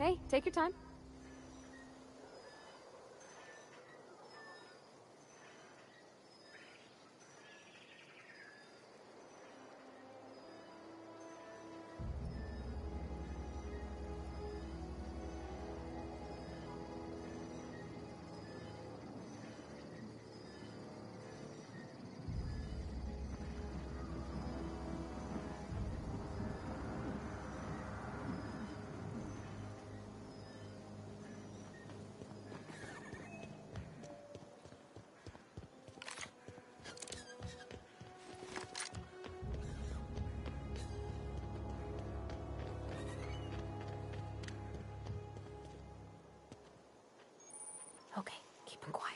Hey, take your time. Okay, keep him quiet.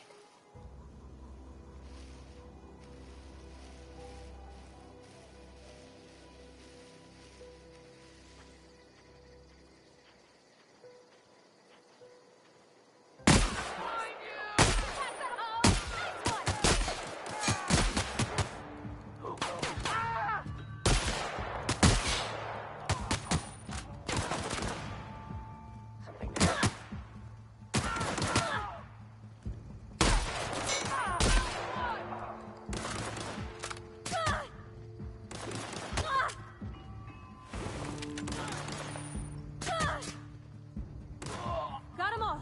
Got 'em all.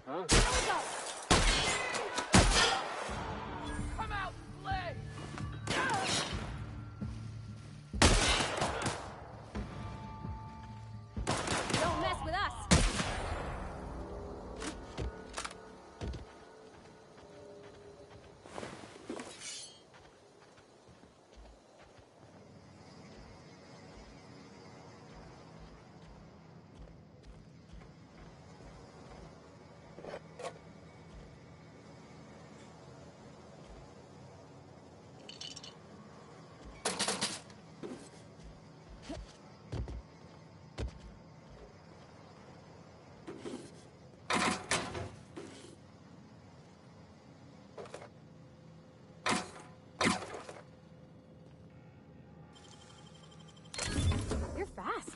Huh? Come out and play! Don't mess with us. You're fast.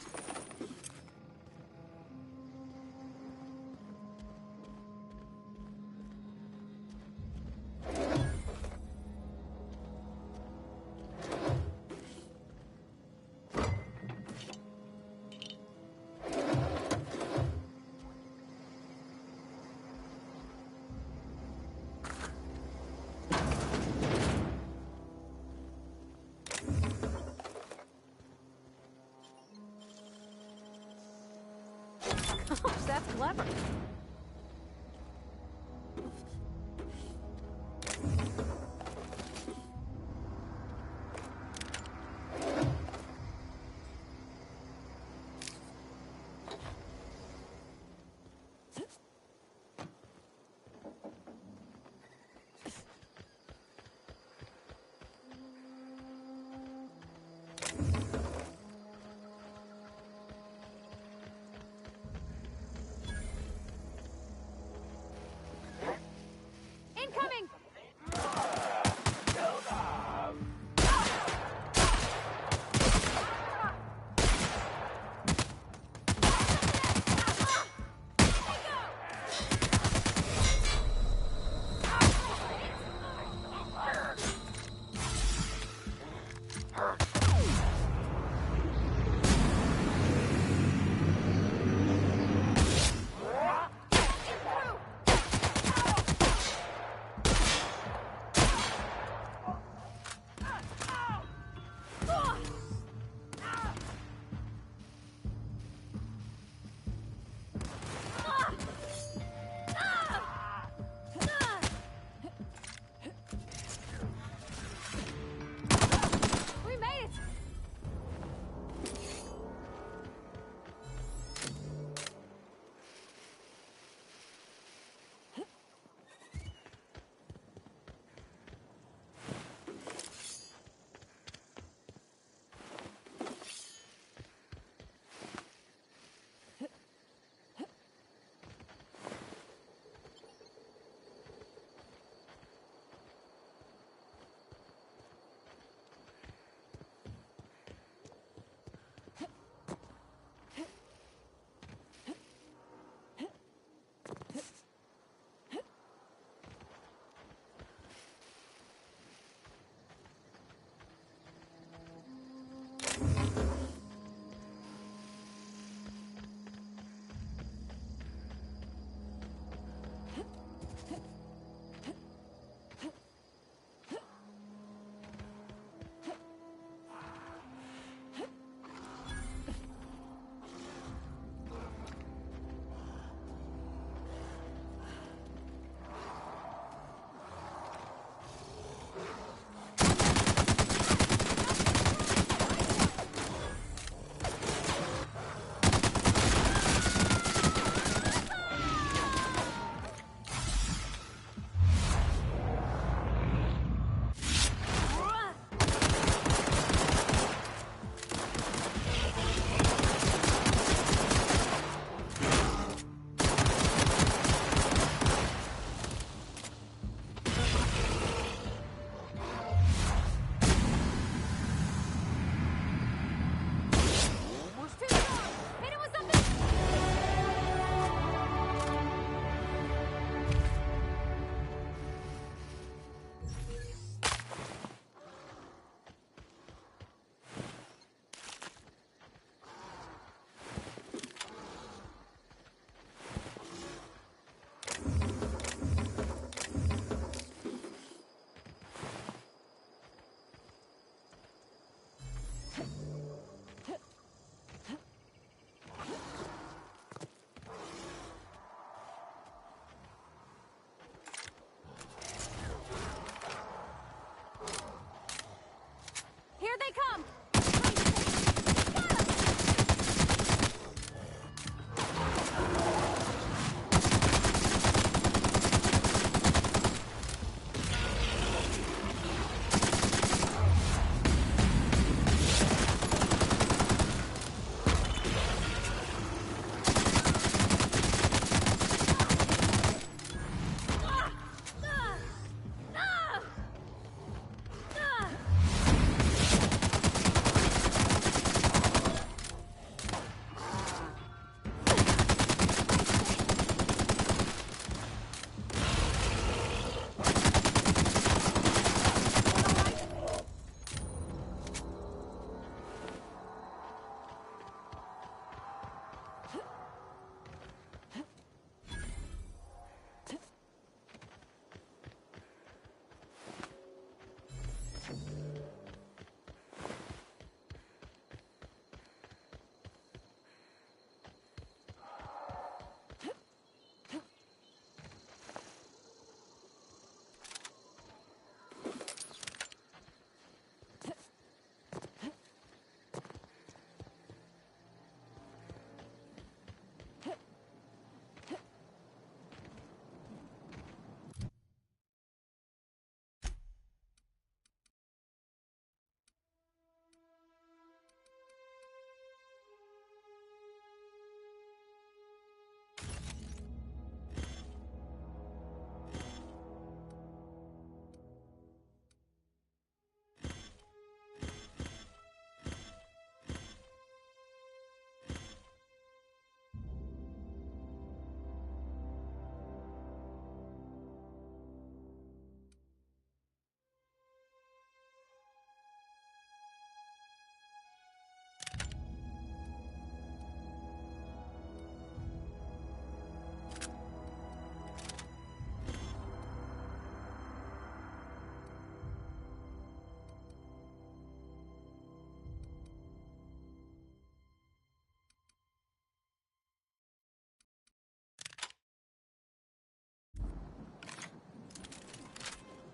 Gosh, that's clever.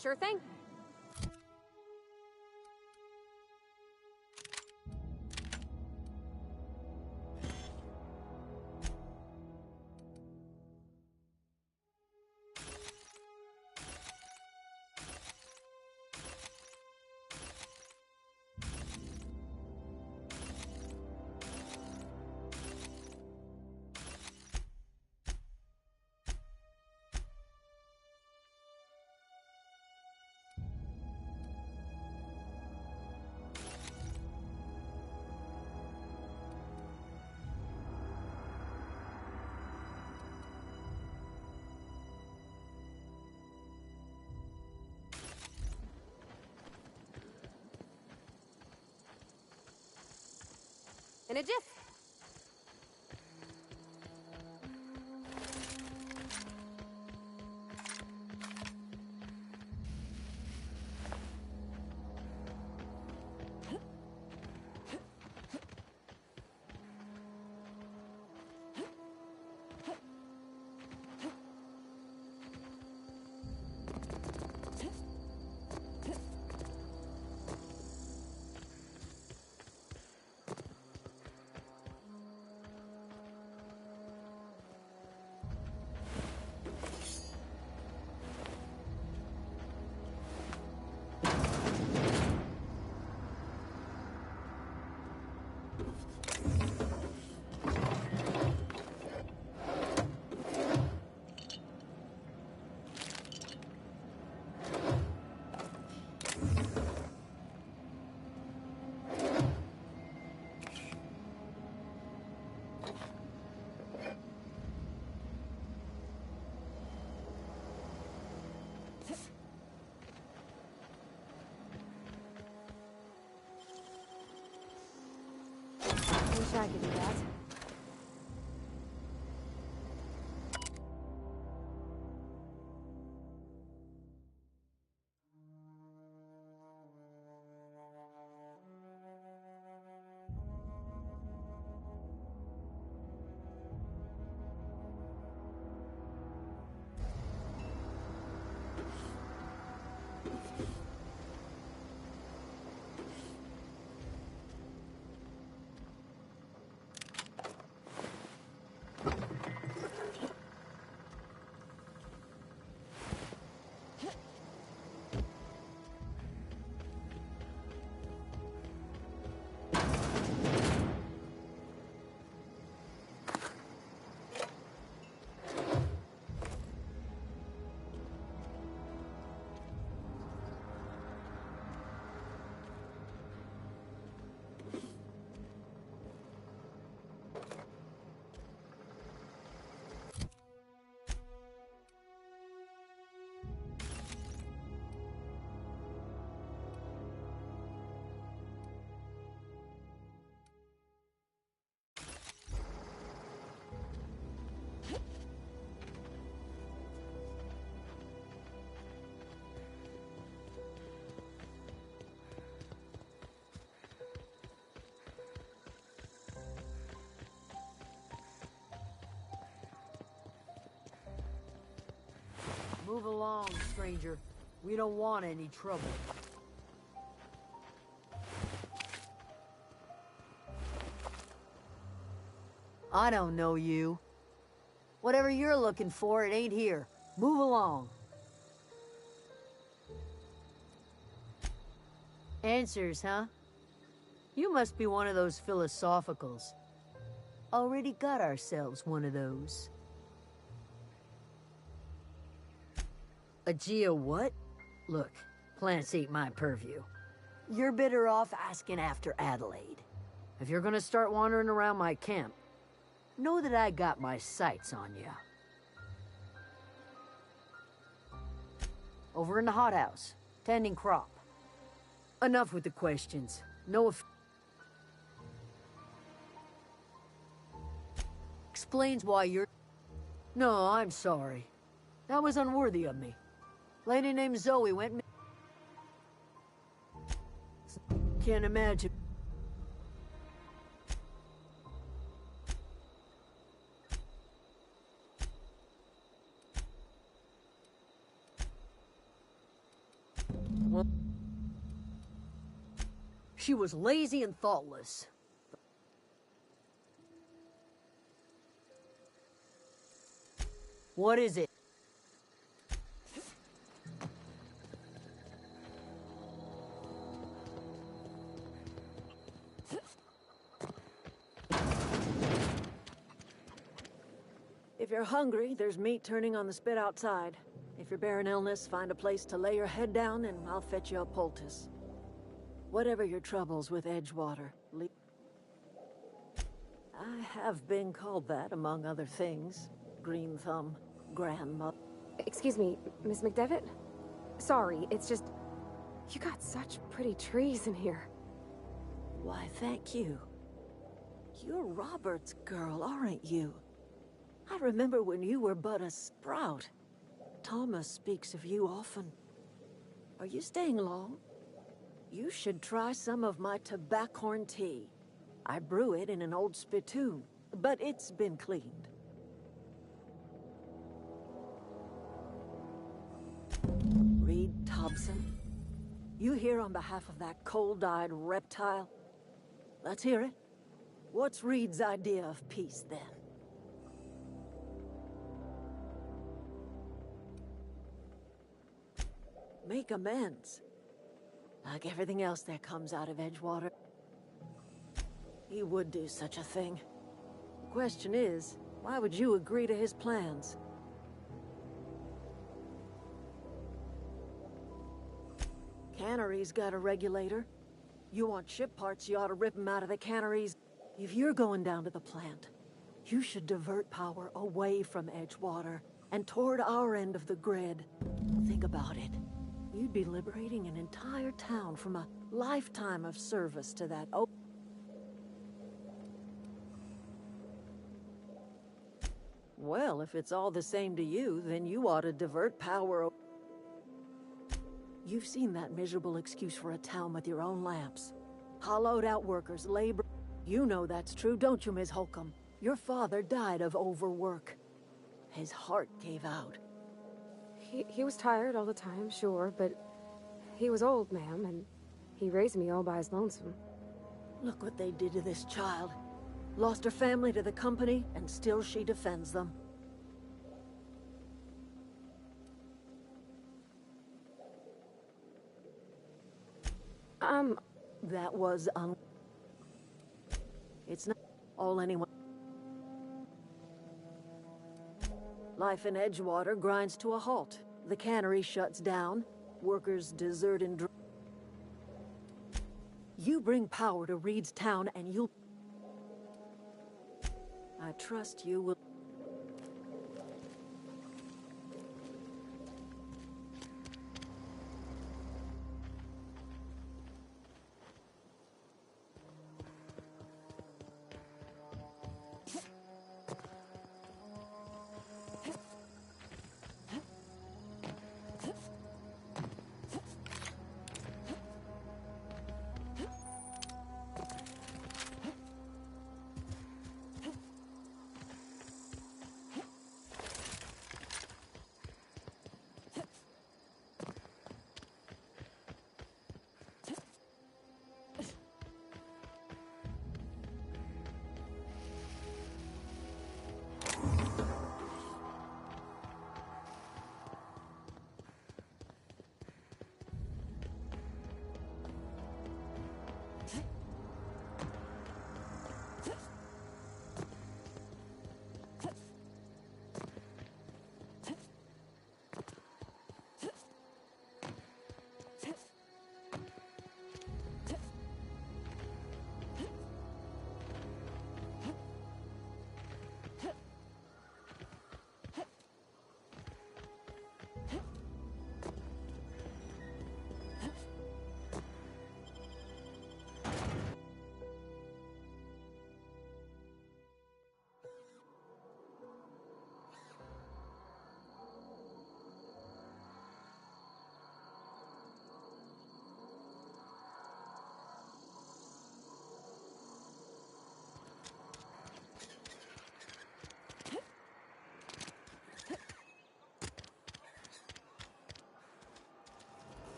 Sure thing. In a jiff. Wish I could do that. Move along, stranger. We don't want any trouble. I don't know you. Whatever you're looking for, it ain't here. Move along. Answers, huh? You must be one of those philosophicals. Already got ourselves one of those. A geo what? Look, plants ain't my purview. You're better off asking after Adelaide. If you're gonna start wandering around my camp, know that I got my sights on you. Over in the hothouse, tending crop. Enough with the questions. Explains why you're... No, I'm sorry. That was unworthy of me. Lady named Zoe went... Can't imagine. was lazy and thoughtless. What is it? If you're hungry, there's meat turning on the spit outside. If you're bearing illness, find a place to lay your head down and I'll fetch you a poultice. Whatever your troubles with Edgewater, I have been called that, among other things. Green Thumb, Grandmother. Excuse me, Miss McDevitt? Sorry, it's just... You got such pretty trees in here. Why, thank you. You're Robert's girl, aren't you? I remember when you were but a sprout. Thomas speaks of you often. Are you staying long? You should try some of my tobaccorn tea. I brew it in an old spittoon, but it's been cleaned. Reed Thompson, you here on behalf of that cold-eyed reptile? Let's hear it. What's Reed's idea of peace, then? Make amends. Like everything else that comes out of Edgewater. He would do such a thing. The question is, why would you agree to his plans? Cannery's got a regulator. You want ship parts, you ought to rip them out of the canneries. If you're going down to the plant, you should divert power away from Edgewater and toward our end of the grid. Think about it. You'd be liberating an entire town from a lifetime of service to that. Oh, well, if it's all the same to you, then you ought to divert power. You've seen that miserable excuse for a town with your own lamps. Hollowed out workers, labor. You know that's true, don't you, Ms. Holcomb? Your father died of overwork. His heart gave out. He was tired all the time, sure, but he was old, ma'am, and he raised me all by his lonesome. Look what they did to this child. Lost her family to the company, and still she defends them. That was It's not all anyone... Life in Edgewater grinds to a halt. The cannery shuts down. Workers desert and... You bring power to Reed's town and you'll... I trust you will...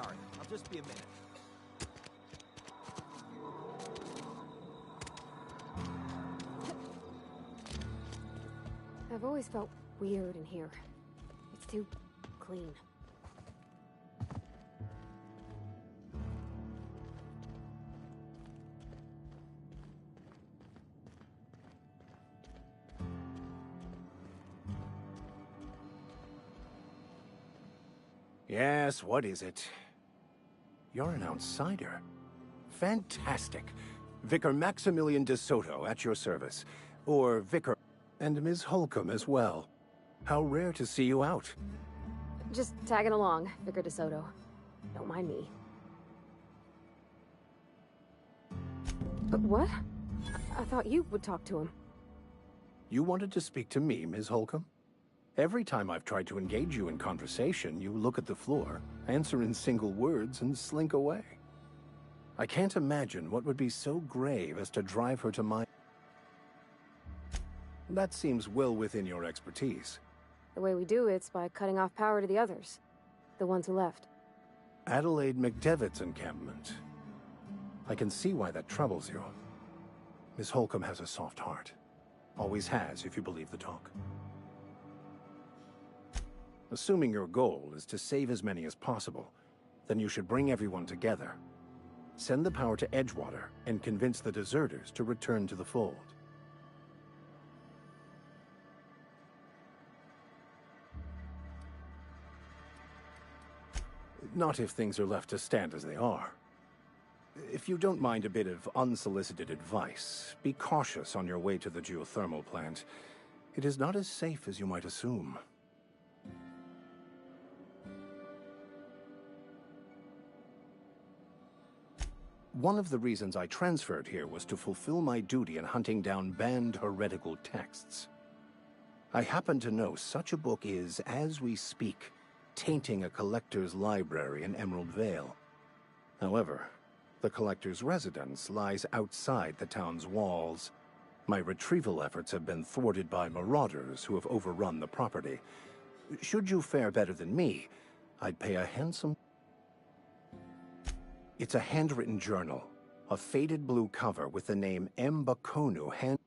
sorry. I'll just be a minute. I've always felt weird in here. It's too clean. Yes, what is it? You're an outsider. Fantastic. Vicar Maximilian de Soto at your service. Or Vicar... and Ms. Holcomb as well. How rare to see you out. Just tagging along, Vicar DeSoto. Don't mind me. But what? I thought you would talk to him. You wanted to speak to me, Ms. Holcomb? Every time I've tried to engage you in conversation, you look at the floor, answer in single words, and slink away. I can't imagine what would be so grave as to drive her to my... That seems well within your expertise. The way we do it's by cutting off power to the others. The ones who left. Adelaide McDevitt's encampment. I can see why that troubles you. Miss Holcomb has a soft heart. Always has, if you believe the talk. Assuming your goal is to save as many as possible, then you should bring everyone together. Send the power to Edgewater and convince the deserters to return to the fold. Not if things are left to stand as they are. If you don't mind a bit of unsolicited advice, be cautious on your way to the geothermal plant. It is not as safe as you might assume. One of the reasons I transferred here was to fulfill my duty in hunting down banned heretical texts. I happen to know such a book is, as we speak, tainting a collector's library in Emerald Vale. However, the collector's residence lies outside the town's walls. My retrieval efforts have been thwarted by marauders who have overrun the property. Should you fare better than me, I'd pay a handsome... It's a handwritten journal, a faded blue cover with the name M. Bakonu hand...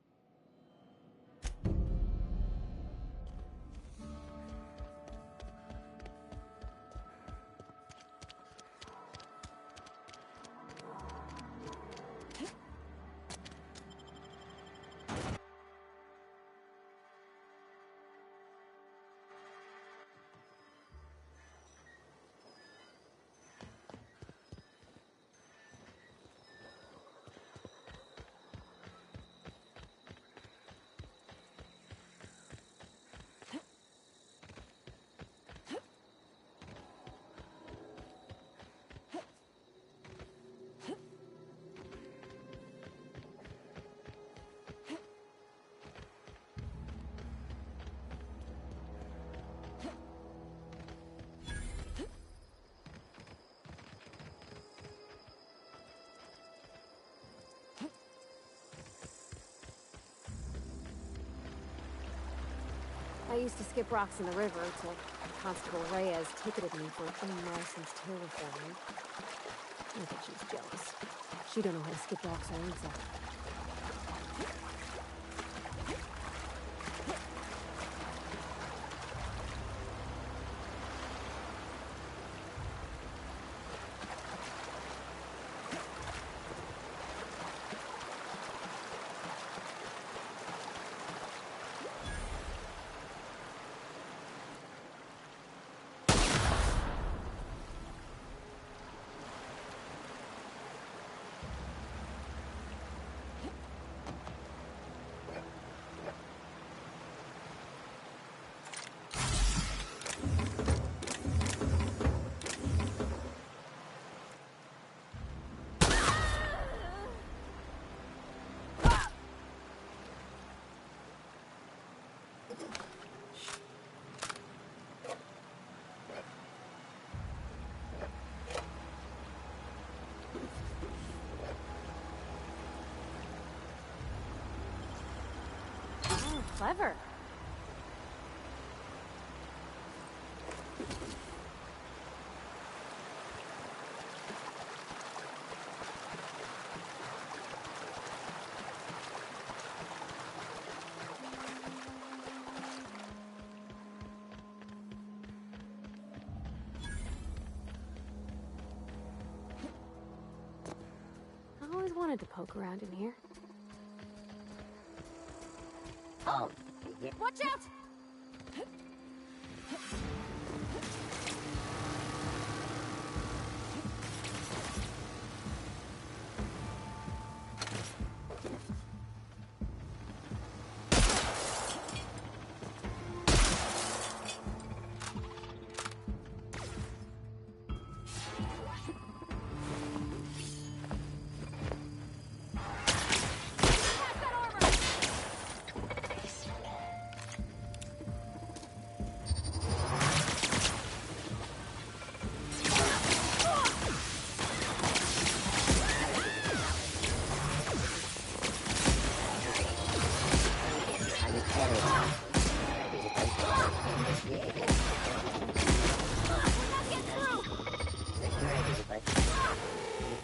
I used to skip rocks in the river till Constable Reyes ticketed me for unlicensed terraforming. I think she's jealous. She don't know how to skip rocks her own self. Clever. wanted to poke around in here. Oh, yeah. Watch out!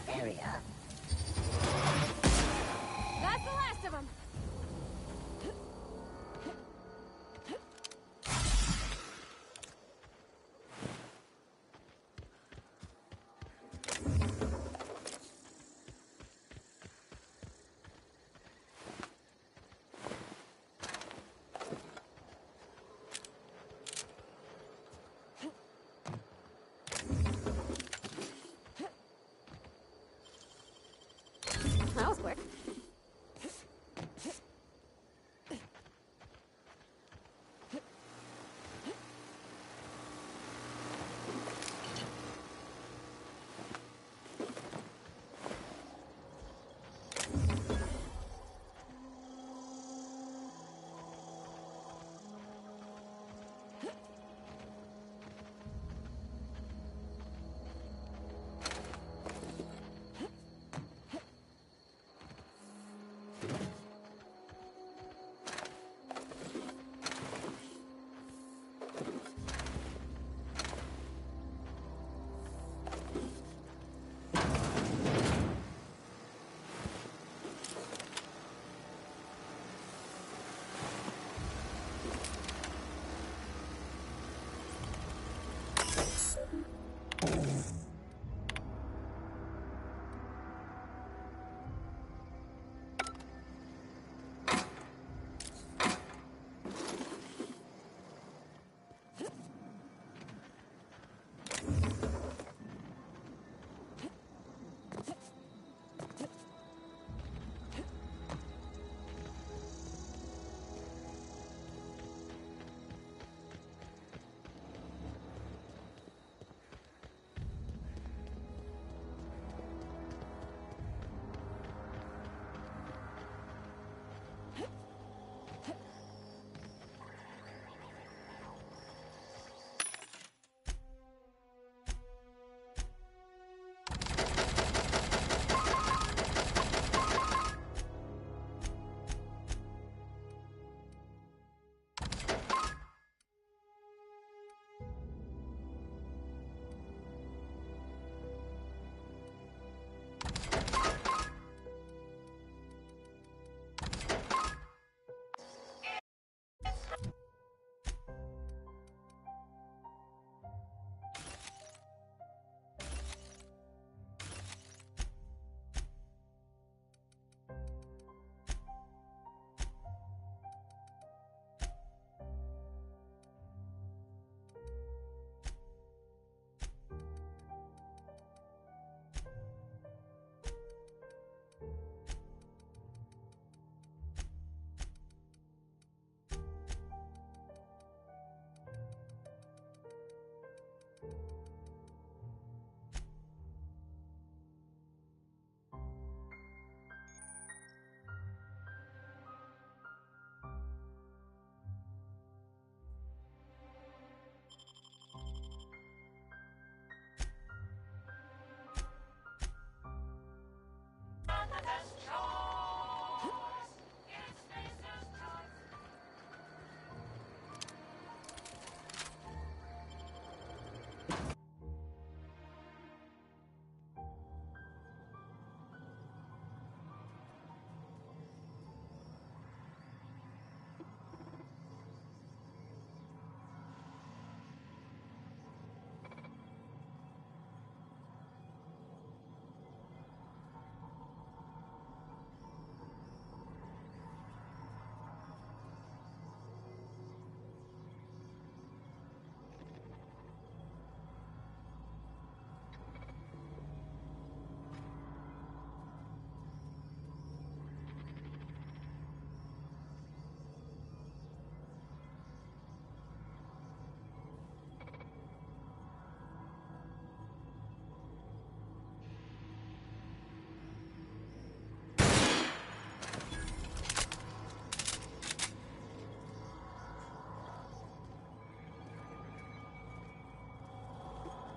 Area. That's the last of them! That was quick.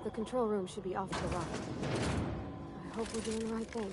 The control room should be off to the right. I hope we're doing the right thing.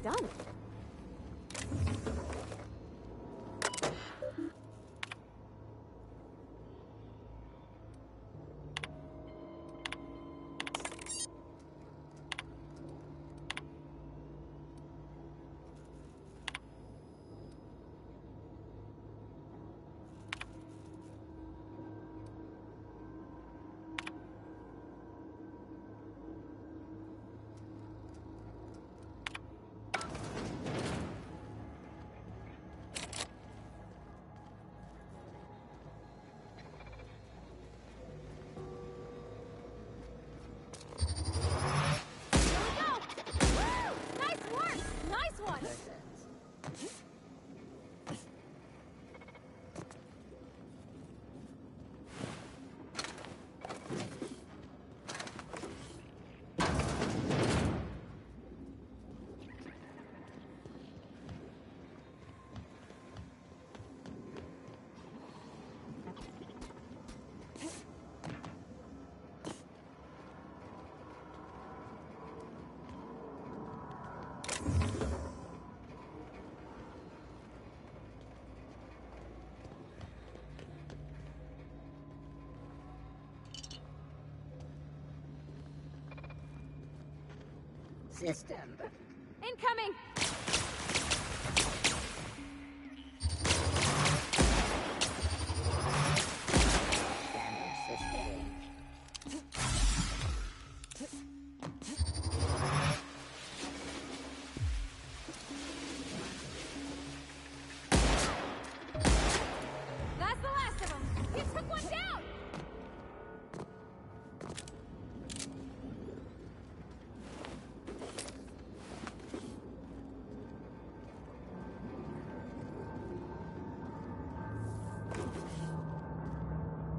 Done. System. Incoming! Damage sustained. That's the last of them! You took one down!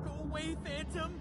Go away, Phantom!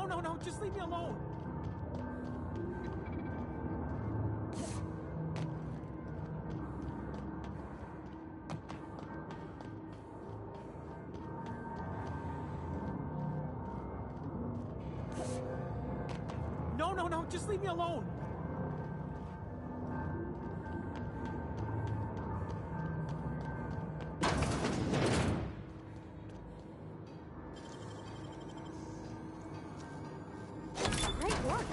No, just leave me alone. No, just leave me alone. Great work.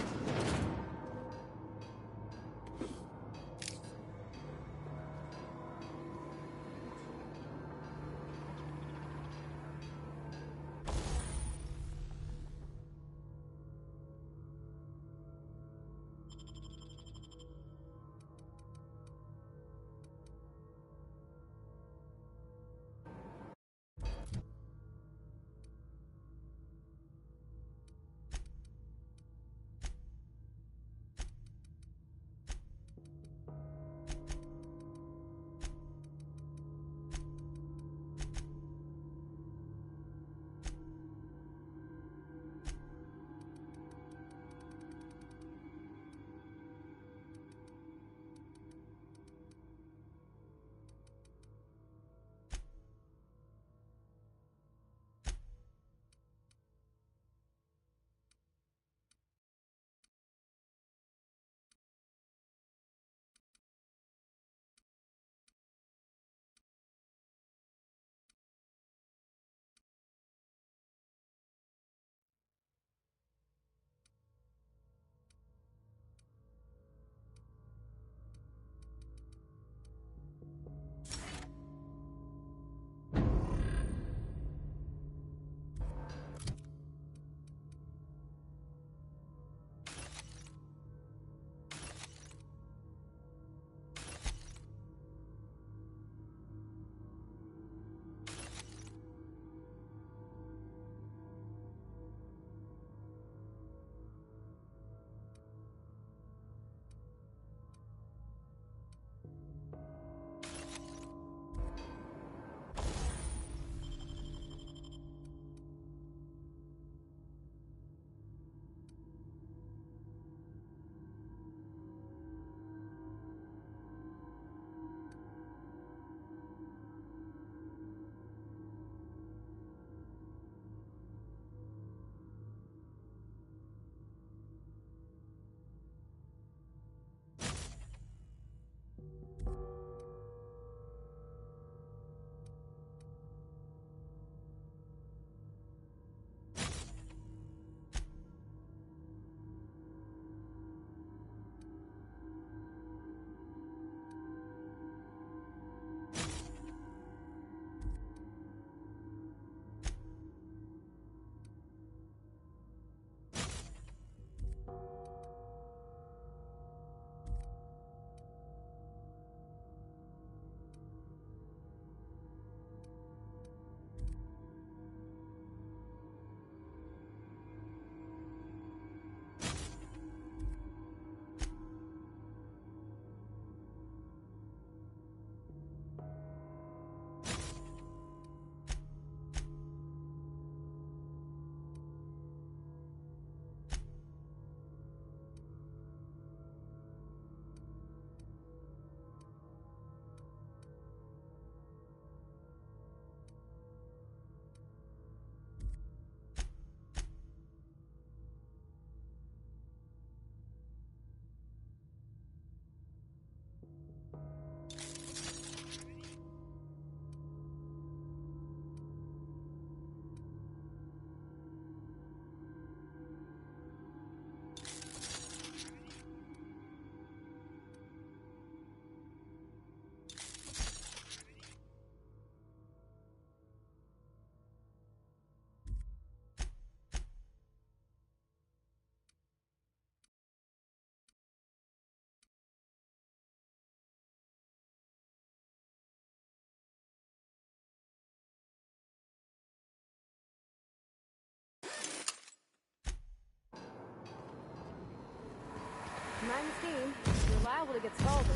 Mine's game. You're liable to get scalded.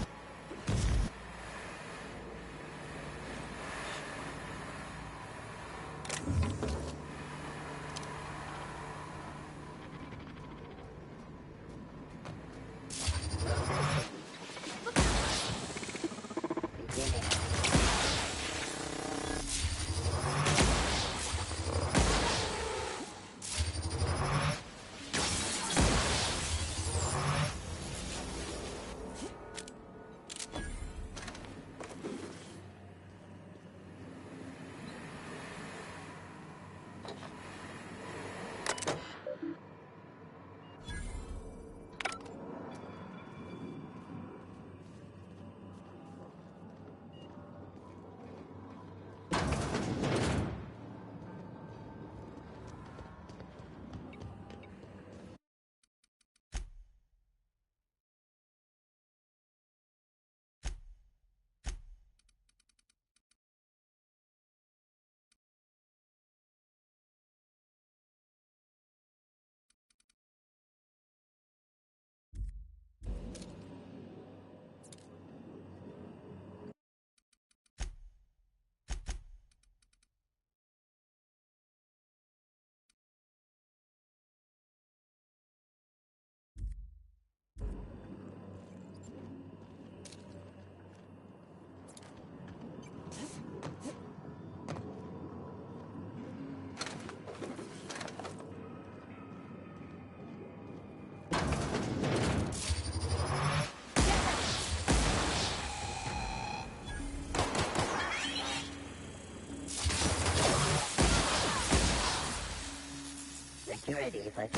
You ready, but...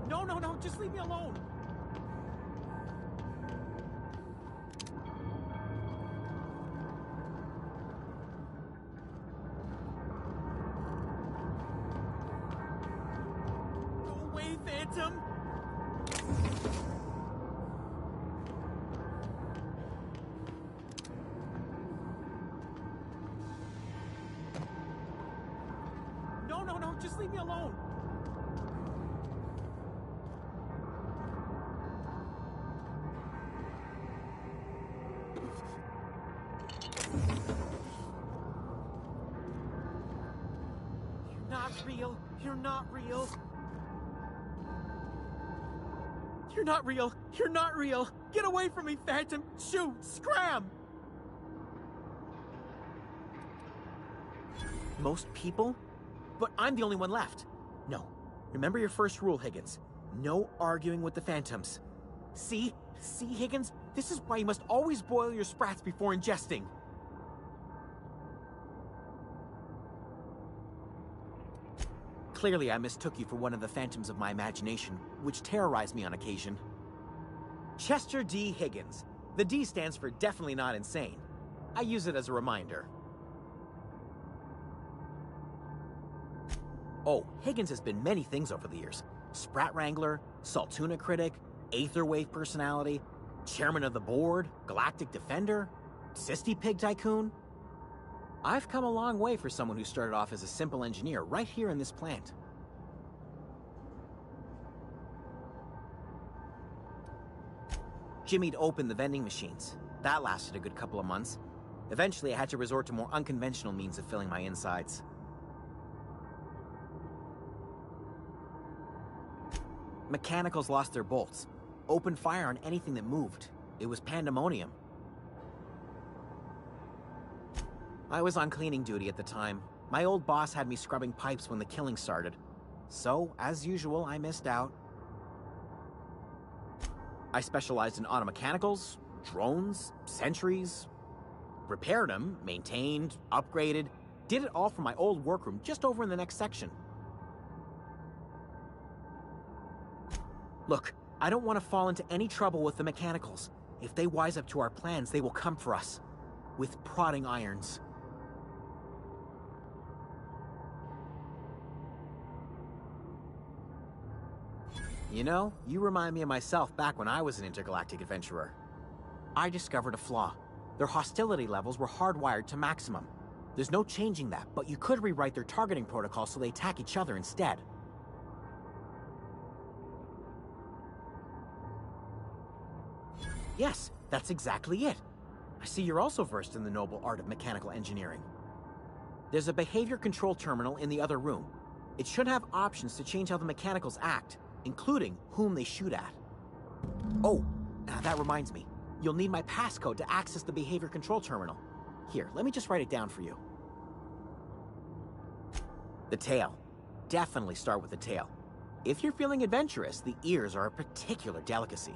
No, no, no, just leave me alone. Go away, Phantom. No, no, no, just leave me alone. You're not real. You're not real. You're not real. You're not real. Get away from me, Phantom. Shoot. Scram. Most people? But I'm the only one left. No. Remember your first rule, Higgins. No arguing with the Phantoms. See? See, Higgins? This is why you must always boil your sprats before ingesting. Clearly, I mistook you for one of the phantoms of my imagination, which terrorized me on occasion. Chester D. Higgins. The D stands for definitely not insane. I use it as a reminder. Oh, Higgins has been many things over the years. Sprat Wrangler, Saltuna Critic, Aetherwave Personality, Chairman of the Board, Galactic Defender, Sisty Pig Tycoon. I've come a long way for someone who started off as a simple engineer right here in this plant. Jimmy'd opened the vending machines. That lasted a good couple of months. Eventually, I had to resort to more unconventional means of filling my insides. Mechanicals lost their bolts. Opened fire on anything that moved. It was pandemonium. I was on cleaning duty at the time. My old boss had me scrubbing pipes when the killing started. So, as usual, I missed out. I specialized in automechanicals, drones, sentries. Repaired them, maintained, upgraded. Did it all from my old workroom just over in the next section. Look, I don't want to fall into any trouble with the mechanicals. If they wise up to our plans, they will come for us. With prodding irons. You know, you remind me of myself back when I was an intergalactic adventurer. I discovered a flaw. Their hostility levels were hardwired to maximum. There's no changing that, but you could rewrite their targeting protocol so they attack each other instead. Yes, that's exactly it. I see you're also versed in the noble art of mechanical engineering. There's a behavior control terminal in the other room. It should have options to change how the mechanicals act, including whom they shoot at. Oh, that reminds me. You'll need my passcode to access the behavior control terminal. Here, let me just write it down for you. The tail. Definitely start with the tail. If you're feeling adventurous, the ears are a particular delicacy.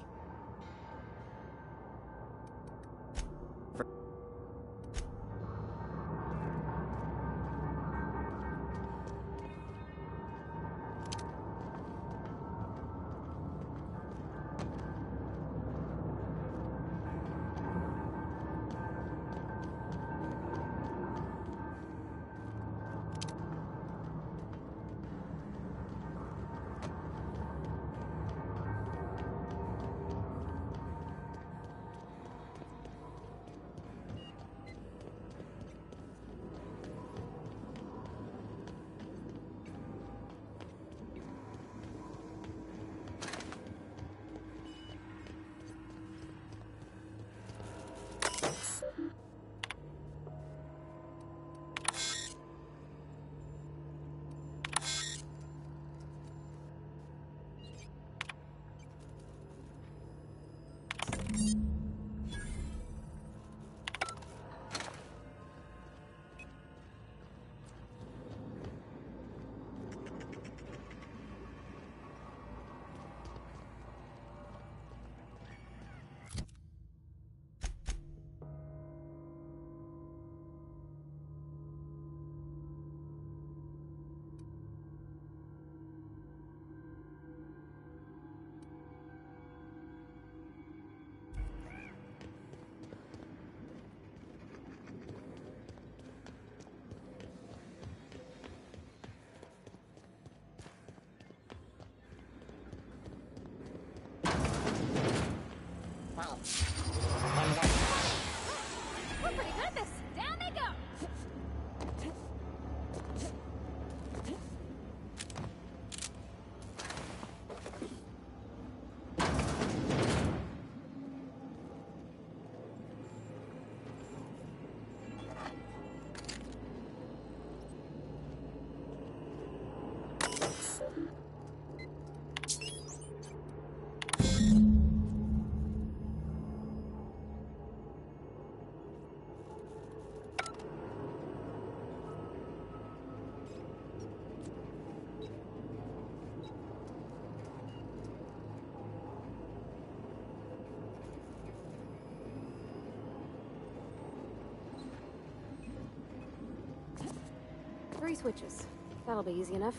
3 switches. That'll be easy enough.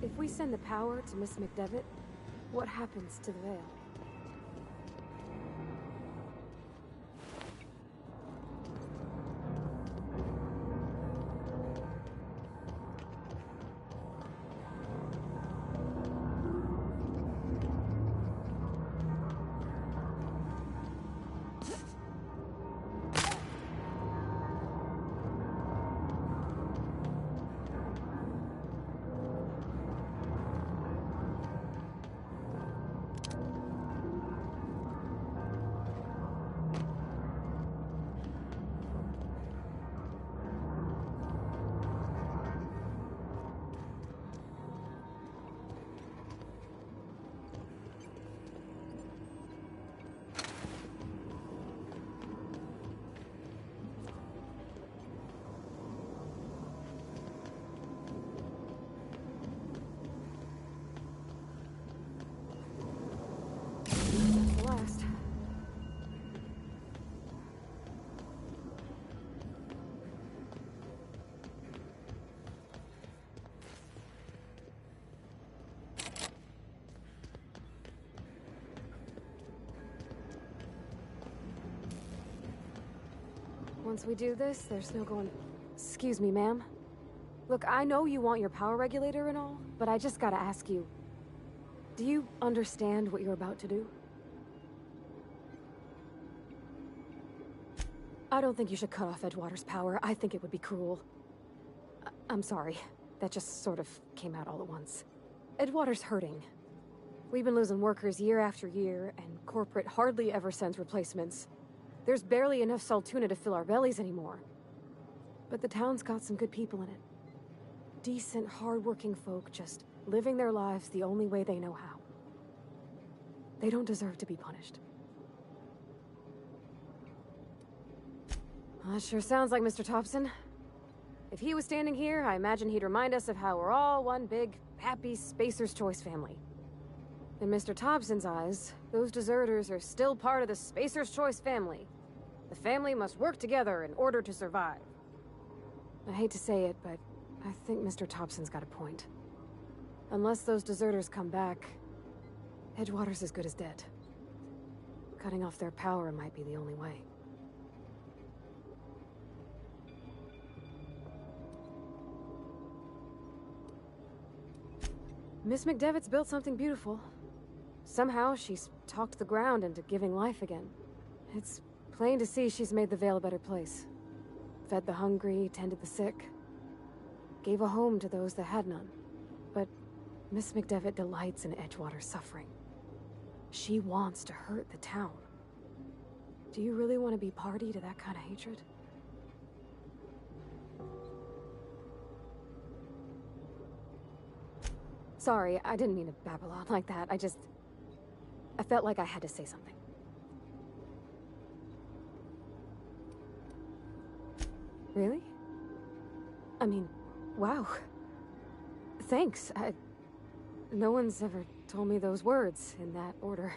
If we send the power to Miss McDevitt, what happens to the veil? Last. Once we do this, there's no going... Excuse me, ma'am. Look, I know you want your power regulator and all, but I just gotta ask you. Do you understand what you're about to do? I don't think you should cut off Edgewater's power. I think it would be cruel. I'm sorry. That just sort of came out all at once. Edgewater's hurting. We've been losing workers year after year, and corporate hardly ever sends replacements. There's barely enough Saltuna to fill our bellies anymore. But the town's got some good people in it. Decent, hard-working folk just living their lives the only way they know how. They don't deserve to be punished. That sure sounds like Mr. Thompson. If he was standing here, I imagine he'd remind us of how we're all one big, happy Spacer's Choice family. In Mr. Thompson's eyes, those deserters are still part of the Spacer's Choice family. The family must work together in order to survive. I hate to say it, but I think Mr. Thompson's got a point. Unless those deserters come back, Edgewater's as good as dead. Cutting off their power might be the only way. Miss McDevitt's built something beautiful. Somehow, she's talked the ground into giving life again. It's plain to see she's made the Vale a better place. Fed the hungry, tended the sick. Gave a home to those that had none. But Miss McDevitt delights in Edgewater's suffering. She wants to hurt the town. Do you really want to be party to that kind of hatred? Sorry, I didn't mean to babble on like that. I felt like I had to say something. Really? I mean, wow. Thanks. No one's ever told me those words in that order.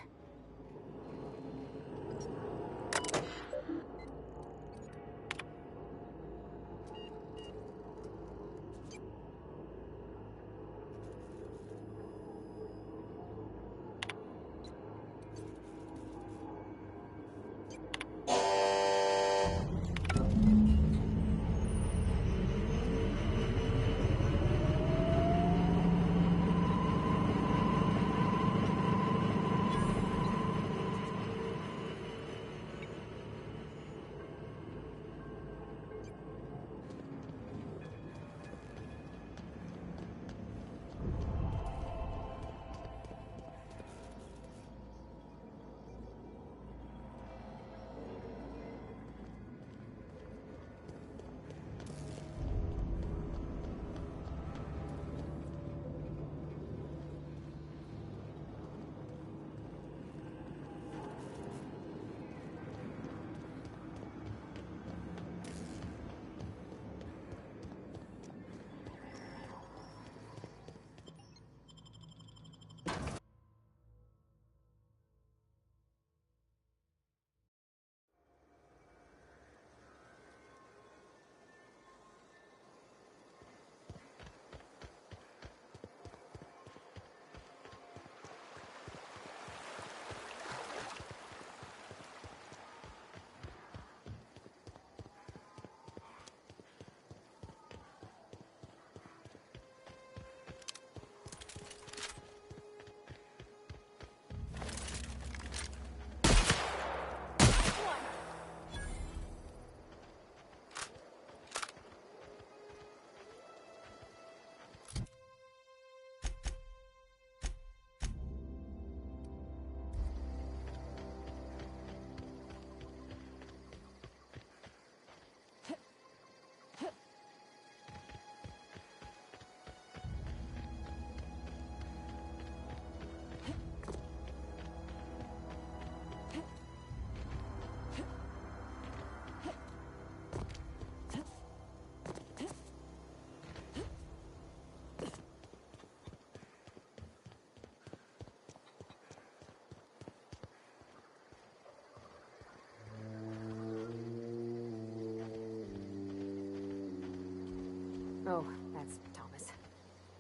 Oh, that's Thomas.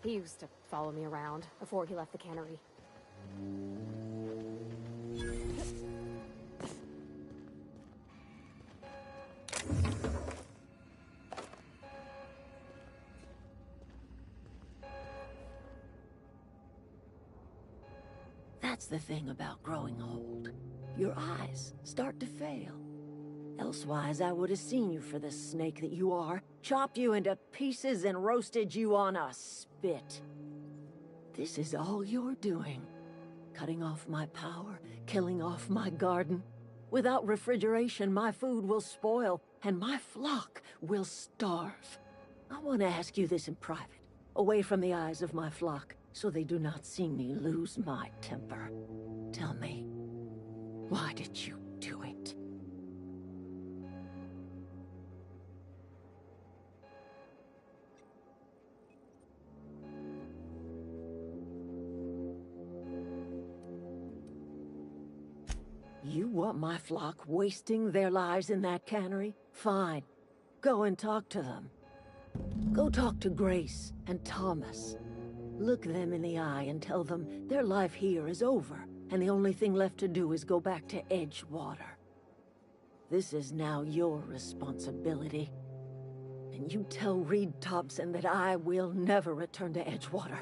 He used to follow me around before he left the cannery. That's the thing about growing old. Your eyes start to fail. Elsewise, I would have seen you for the snake that you are, chopped you into pieces and roasted you on a spit. This is all you're doing. Cutting off my power, killing off my garden. Without refrigeration, my food will spoil, and my flock will starve. I want to ask you this in private, away from the eyes of my flock, so they do not see me lose my temper. Tell me, why did you do it? You want my flock wasting their lives in that cannery? Fine. Go and talk to them. Go talk to Grace and Thomas. Look them in the eye and tell them their life here is over, and the only thing left to do is go back to Edgewater. This is now your responsibility. And you tell Reed Thompson that I will never return to Edgewater.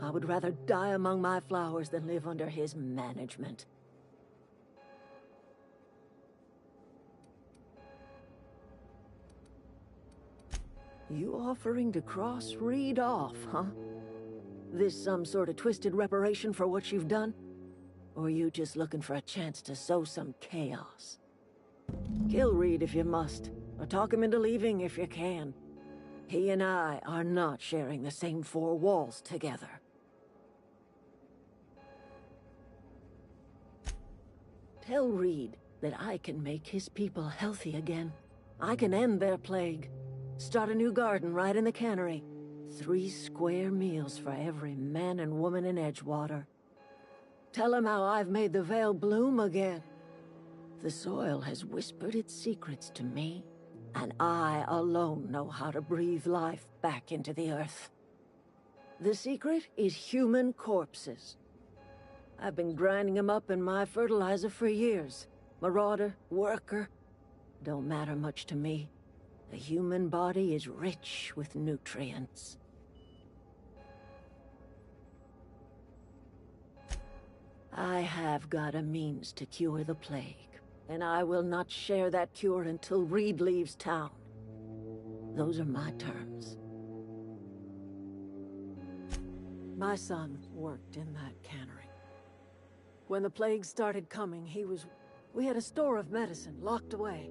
I would rather die among my flowers than live under his management. You offering to cross Reed off, huh? This some sort of twisted reparation for what you've done? Or you just looking for a chance to sow some chaos? Kill Reed if you must, or talk him into leaving if you can. He and I are not sharing the same four walls together. Tell Reed that I can make his people healthy again. I can end their plague. Start a new garden right in the cannery. 3 square meals for every man and woman in Edgewater. Tell him how I've made the Vale bloom again. The soil has whispered its secrets to me, and I alone know how to breathe life back into the earth. The secret is human corpses. I've been grinding them up in my fertilizer for years. Marauder, worker, don't matter much to me. The human body is rich with nutrients. I have got a means to cure the plague, and I will not share that cure until Reed leaves town. Those are my terms. My son worked in that cannery. When the plague started coming, we had a store of medicine locked away.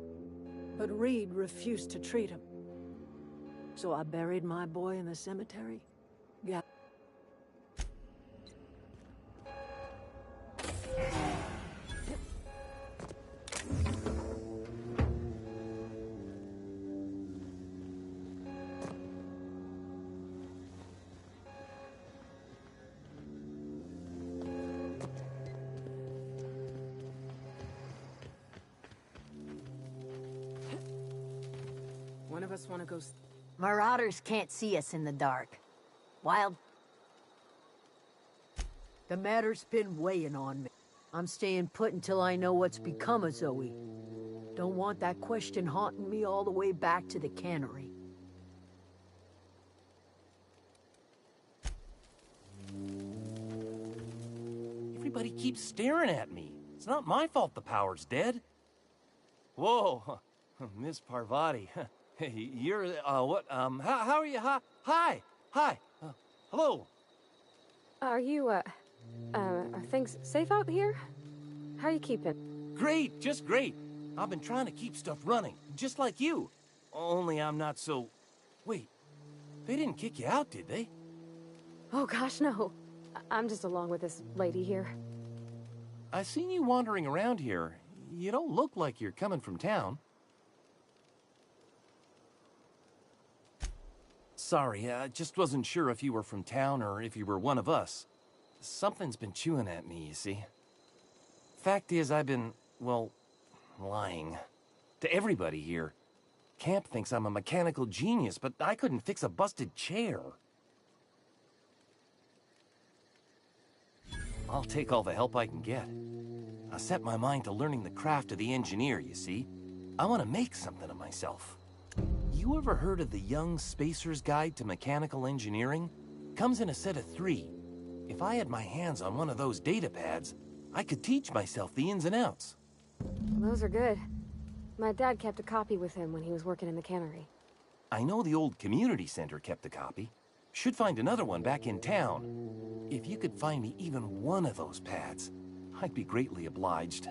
But Reed refused to treat him. So I buried my boy in the cemetery. Yeah. One of us want to go... Marauders can't see us in the dark. Wild... The matter's been weighing on me. I'm staying put until I know what's become of Zoe. Don't want that question haunting me all the way back to the cannery. Everybody keeps staring at me. It's not my fault the power's dead. Whoa, Miss Parvati. Hey, you're, what, how are you? Hi, hello. Are you, are things safe out here? How are you keeping? Great, just great. I've been trying to keep stuff running, just like you. Only I'm not so... Wait, they didn't kick you out, did they? Oh gosh, no. I'm just along with this lady here. I seen you wandering around here. You don't look like you're coming from town. Sorry, I just wasn't sure if you were from town or if you were one of us. Something's been chewing at me, you see. Fact is, I've been, well, lying. To everybody here. camp thinks I'm a mechanical genius, but I couldn't fix a busted chair. I'll take all the help I can get. I set my mind to learning the craft of the engineer, you see. I want to make something of myself. You ever heard of the Young Spacer's Guide to Mechanical Engineering? Comes in a set of 3. If I had my hands on one of those data pads, I could teach myself the ins and outs. Those are good. My dad kept a copy with him when he was working in the cannery. I know the old community center kept a copy. Should find another one back in town. If you could find me even one of those pads, I'd be greatly obliged.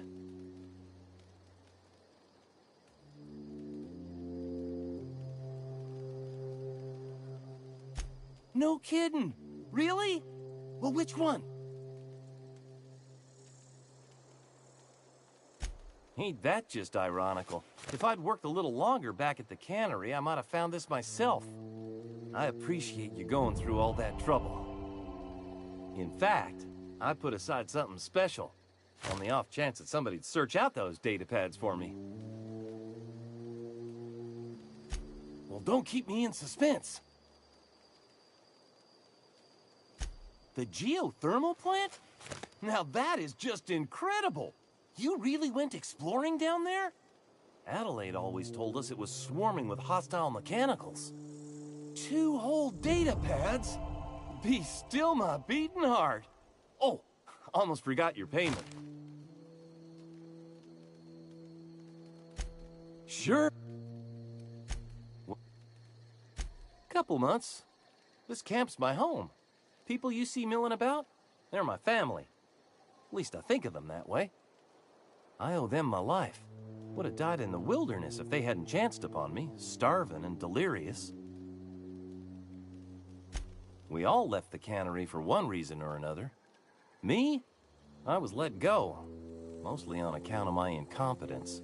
No kidding! Really? Well, which one? Ain't that just ironical? If I'd worked a little longer back at the cannery, I might have found this myself. I appreciate you going through all that trouble. In fact, I put aside something special, on the off chance that somebody'd search out those data pads for me. Well, don't keep me in suspense. The geothermal plant? Now that is just incredible! You really went exploring down there? Adelaide always told us it was swarming with hostile mechanicals. 2 whole data pads? Be still my beating heart. Oh, almost forgot your payment. Sure. Couple months. This camp's my home. People you see milling about, they're my family. At least I think of them that way. I owe them my life. Would have died in the wilderness if they hadn't chanced upon me, starving and delirious. We all left the cannery for one reason or another. Me? I was let go, mostly on account of my incompetence.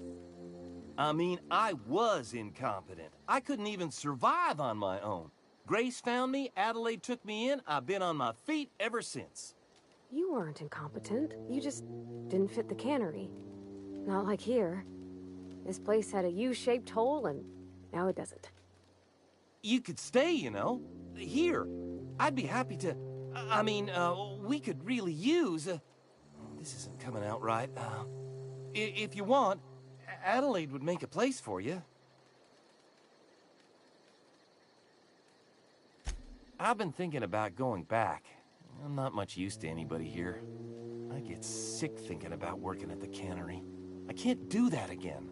I mean, I was incompetent. I couldn't even survive on my own. Grace found me, Adelaide took me in, I've been on my feet ever since. You weren't incompetent. You just didn't fit the cannery. Not like here. This place had a U-shaped hole, and now it doesn't. You could stay, you know. Here. I'd be happy to... I mean, we could really use... this isn't coming out right. If you want, Adelaide would make a place for you. I've been thinking about going back. I'm not much use to anybody here. I get sick thinking about working at the cannery. I can't do that again.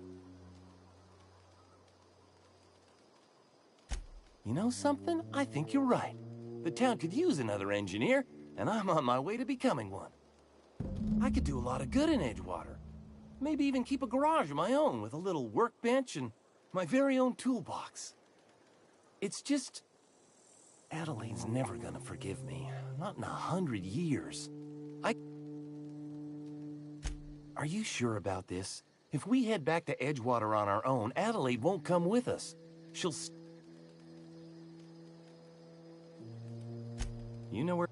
You know something? I think you're right. The town could use another engineer, and I'm on my way to becoming one. I could do a lot of good in Edgewater. Maybe even keep a garage of my own with a little workbench and my very own toolbox. It's just... Adelaide's never gonna forgive me. Not in 100 years. Are you sure about this? If we head back to Edgewater on our own, Adelaide won't come with us. She'll... You know where...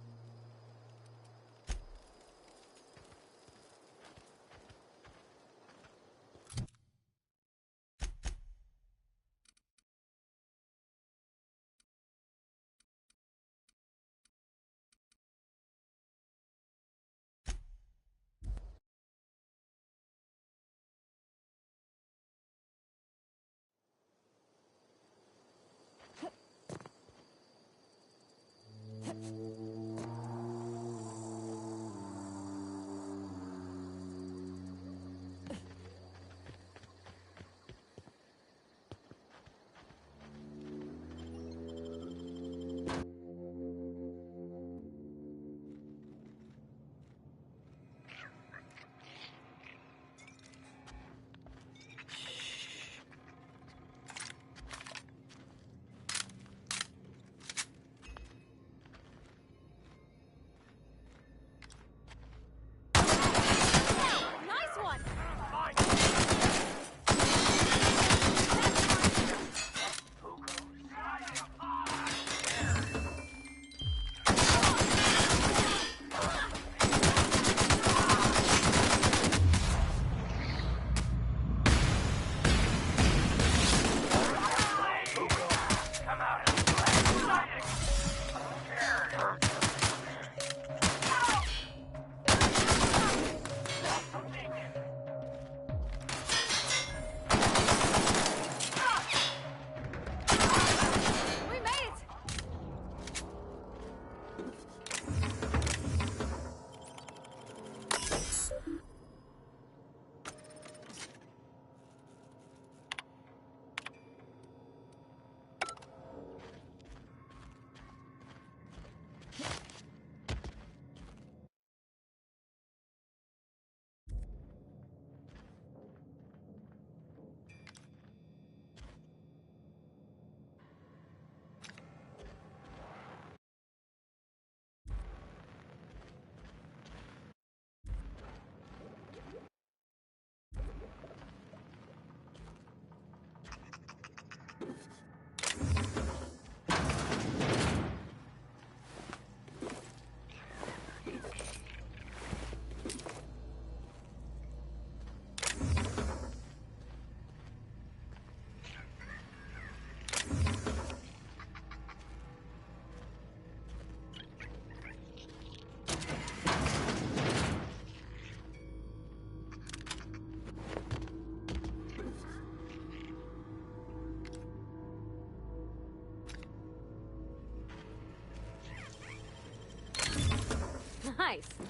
Nice.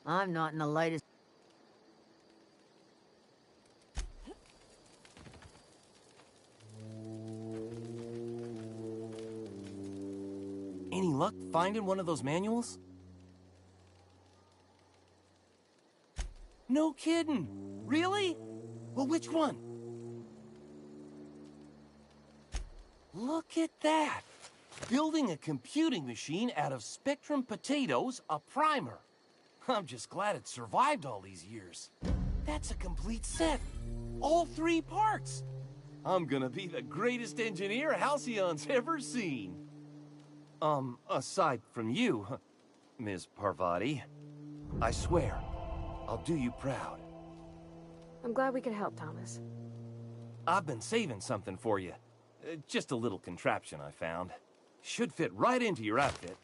I'm not in the lightest... Any luck finding one of those manuals? No kidding! Really? Well, which one? Look at that! Building a computing machine out of Spectrum potatoes, a primer. I'm just glad it survived all these years. That's a complete set. All 3 parts. I'm gonna be the greatest engineer Halcyon's ever seen. Aside from you, Ms. Parvati, I swear, I'll do you proud. I'm glad we could help, Thomas. I've been saving something for you. Just a little contraption I found. Should fit right into your outfit.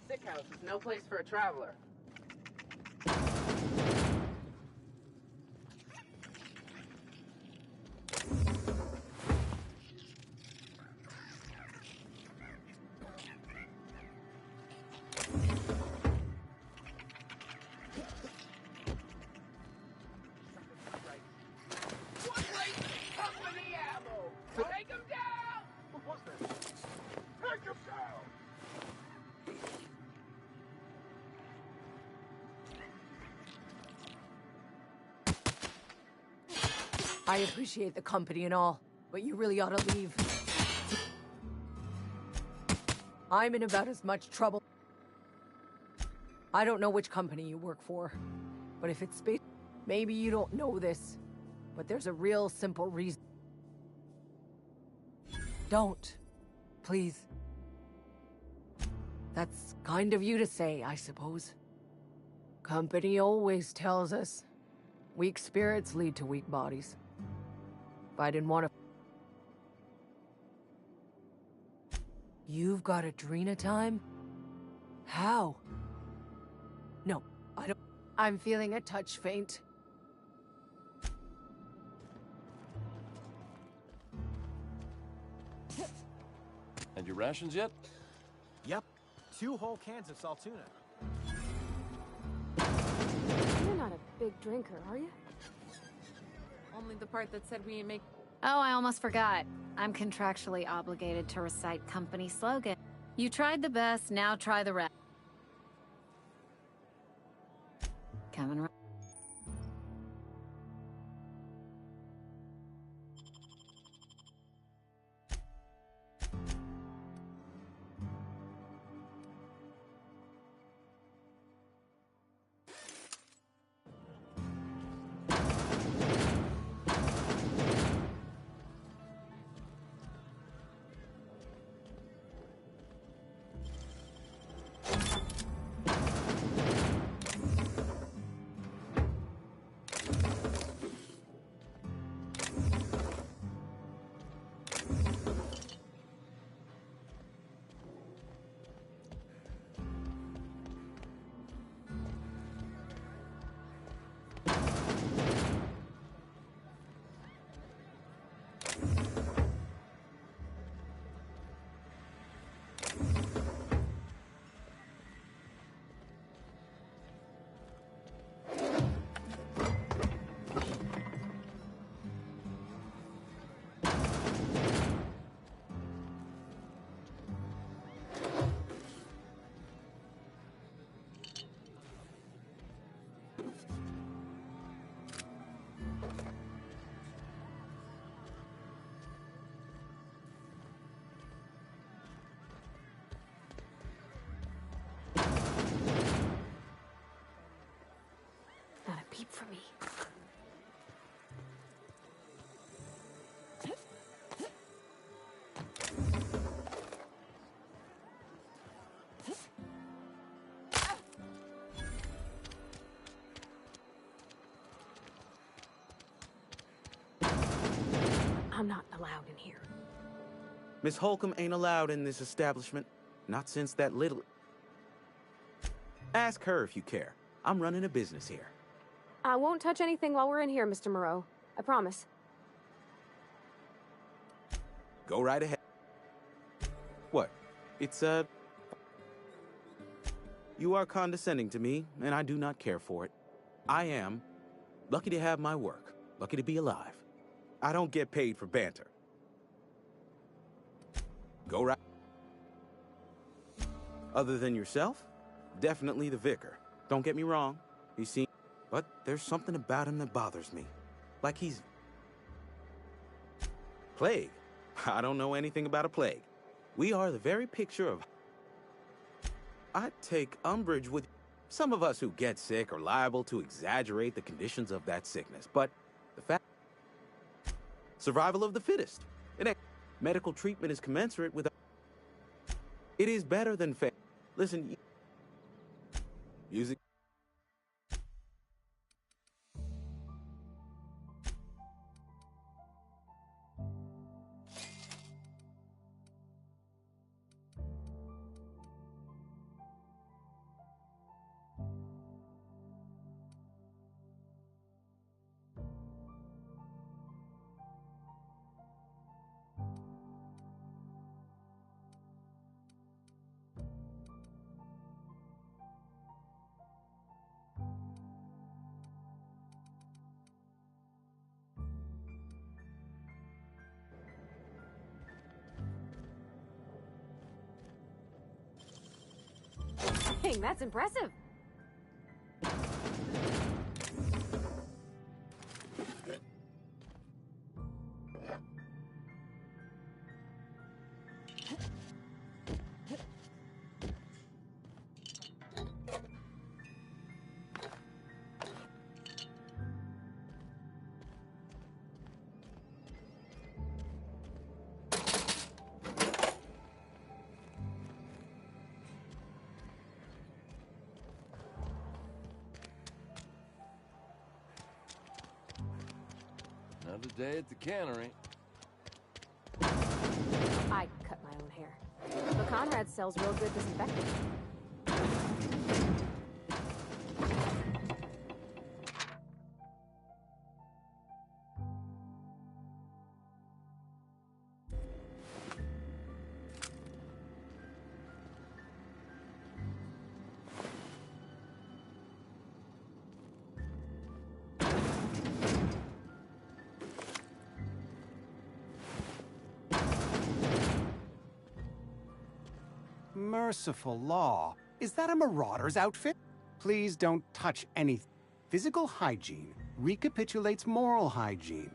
Sick house is no place for a traveler. Take him down! What was that? Take him down! I appreciate the company and all, but you really ought to leave. I'm in about as much trouble. I don't know which company you work for, but if it's space, maybe you don't know this, but there's a real simple reason. Don't. Please. That's kind of you to say, I suppose. Company always tells us, weak spirits lead to weak bodies. If I didn't want to... You've got Adrena time? How? No, I don't... I'm feeling a touch faint. And your rations yet? Yep. 2 whole cans of salt tuna. You're not a big drinker, are you? Only the part that said we make... Oh, I almost forgot. I'm contractually obligated to recite company slogan. You tried the best, now try the rest. Coming right. I'm not allowed in here. Miss Holcomb ain't allowed in this establishment. Not since that little... Ask her if you care. I'm running a business here. I won't touch anything while we're in here, Mr. Moreau. I promise. Go right ahead. What? It's, You are condescending to me, and I do not care for it. I am lucky to have my work, lucky to be alive. I don't get paid for banter. Go right. Other than yourself, definitely the vicar. Don't get me wrong, he seems... But there's something about him that bothers me. Like he's... Plague? I don't know anything about a plague. We are the very picture of... I take umbrage with... Some of us who get sick are liable to exaggerate the conditions of that sickness, but the fact... Survival of the fittest. It ain't... Medical treatment is commensurate with... It is better than... Listen... Music... Dang, that's impressive. Another day at the cannery. I cut my own hair. But Conrad sells real good disinfectant. Merciful law. Is that a marauder's outfit? Please don't touch anything. Physical hygiene recapitulates moral hygiene.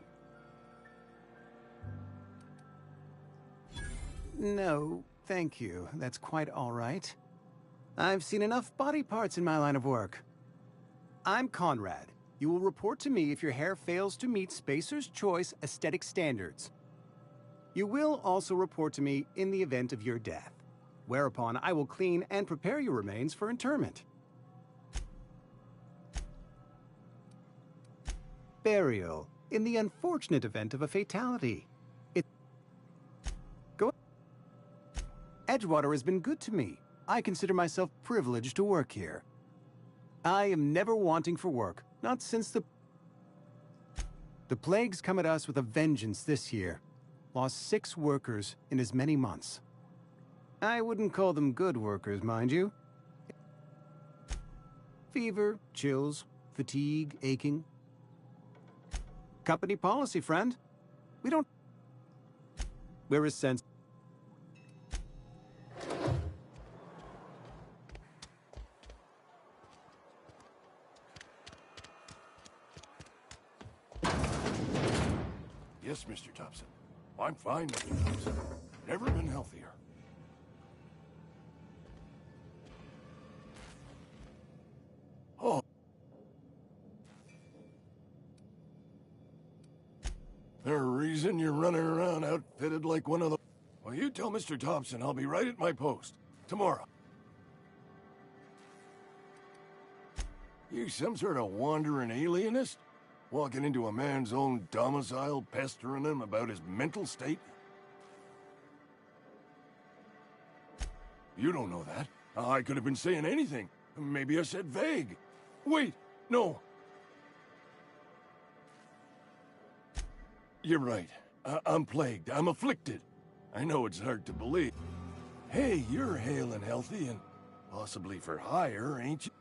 No, thank you. That's quite all right. I've seen enough body parts in my line of work. I'm Conrad. You will report to me if your hair fails to meet Spacer's Choice aesthetic standards. You will also report to me in the event of your death, whereupon I will clean and prepare your remains for interment. Burial, in the unfortunate event of a fatality. Edgewater has been good to me. I consider myself privileged to work here. I am never wanting for work, not since the plague's come at us with a vengeance this year. Lost 6 workers in as many months. I wouldn't call them good workers, mind you. Fever, chills, fatigue, aching. Company policy, friend. We're as sensitive. Yes, Mr. Thompson. I'm fine, Mr. Thompson. Never been healthier. Oh. There's a reason you're running around outfitted like one of the... Well, you tell Mr. Thompson I'll be right at my post. Tomorrow. You some sort of wandering alienist? Walking into a man's own domicile, pestering him about his mental state? You don't know that. I could have been saying anything. Maybe I said vague. Wait, no. You're right. I'm plagued. I'm afflicted. I know it's hard to believe. Hey, you're hale and healthy and possibly for hire, ain't you?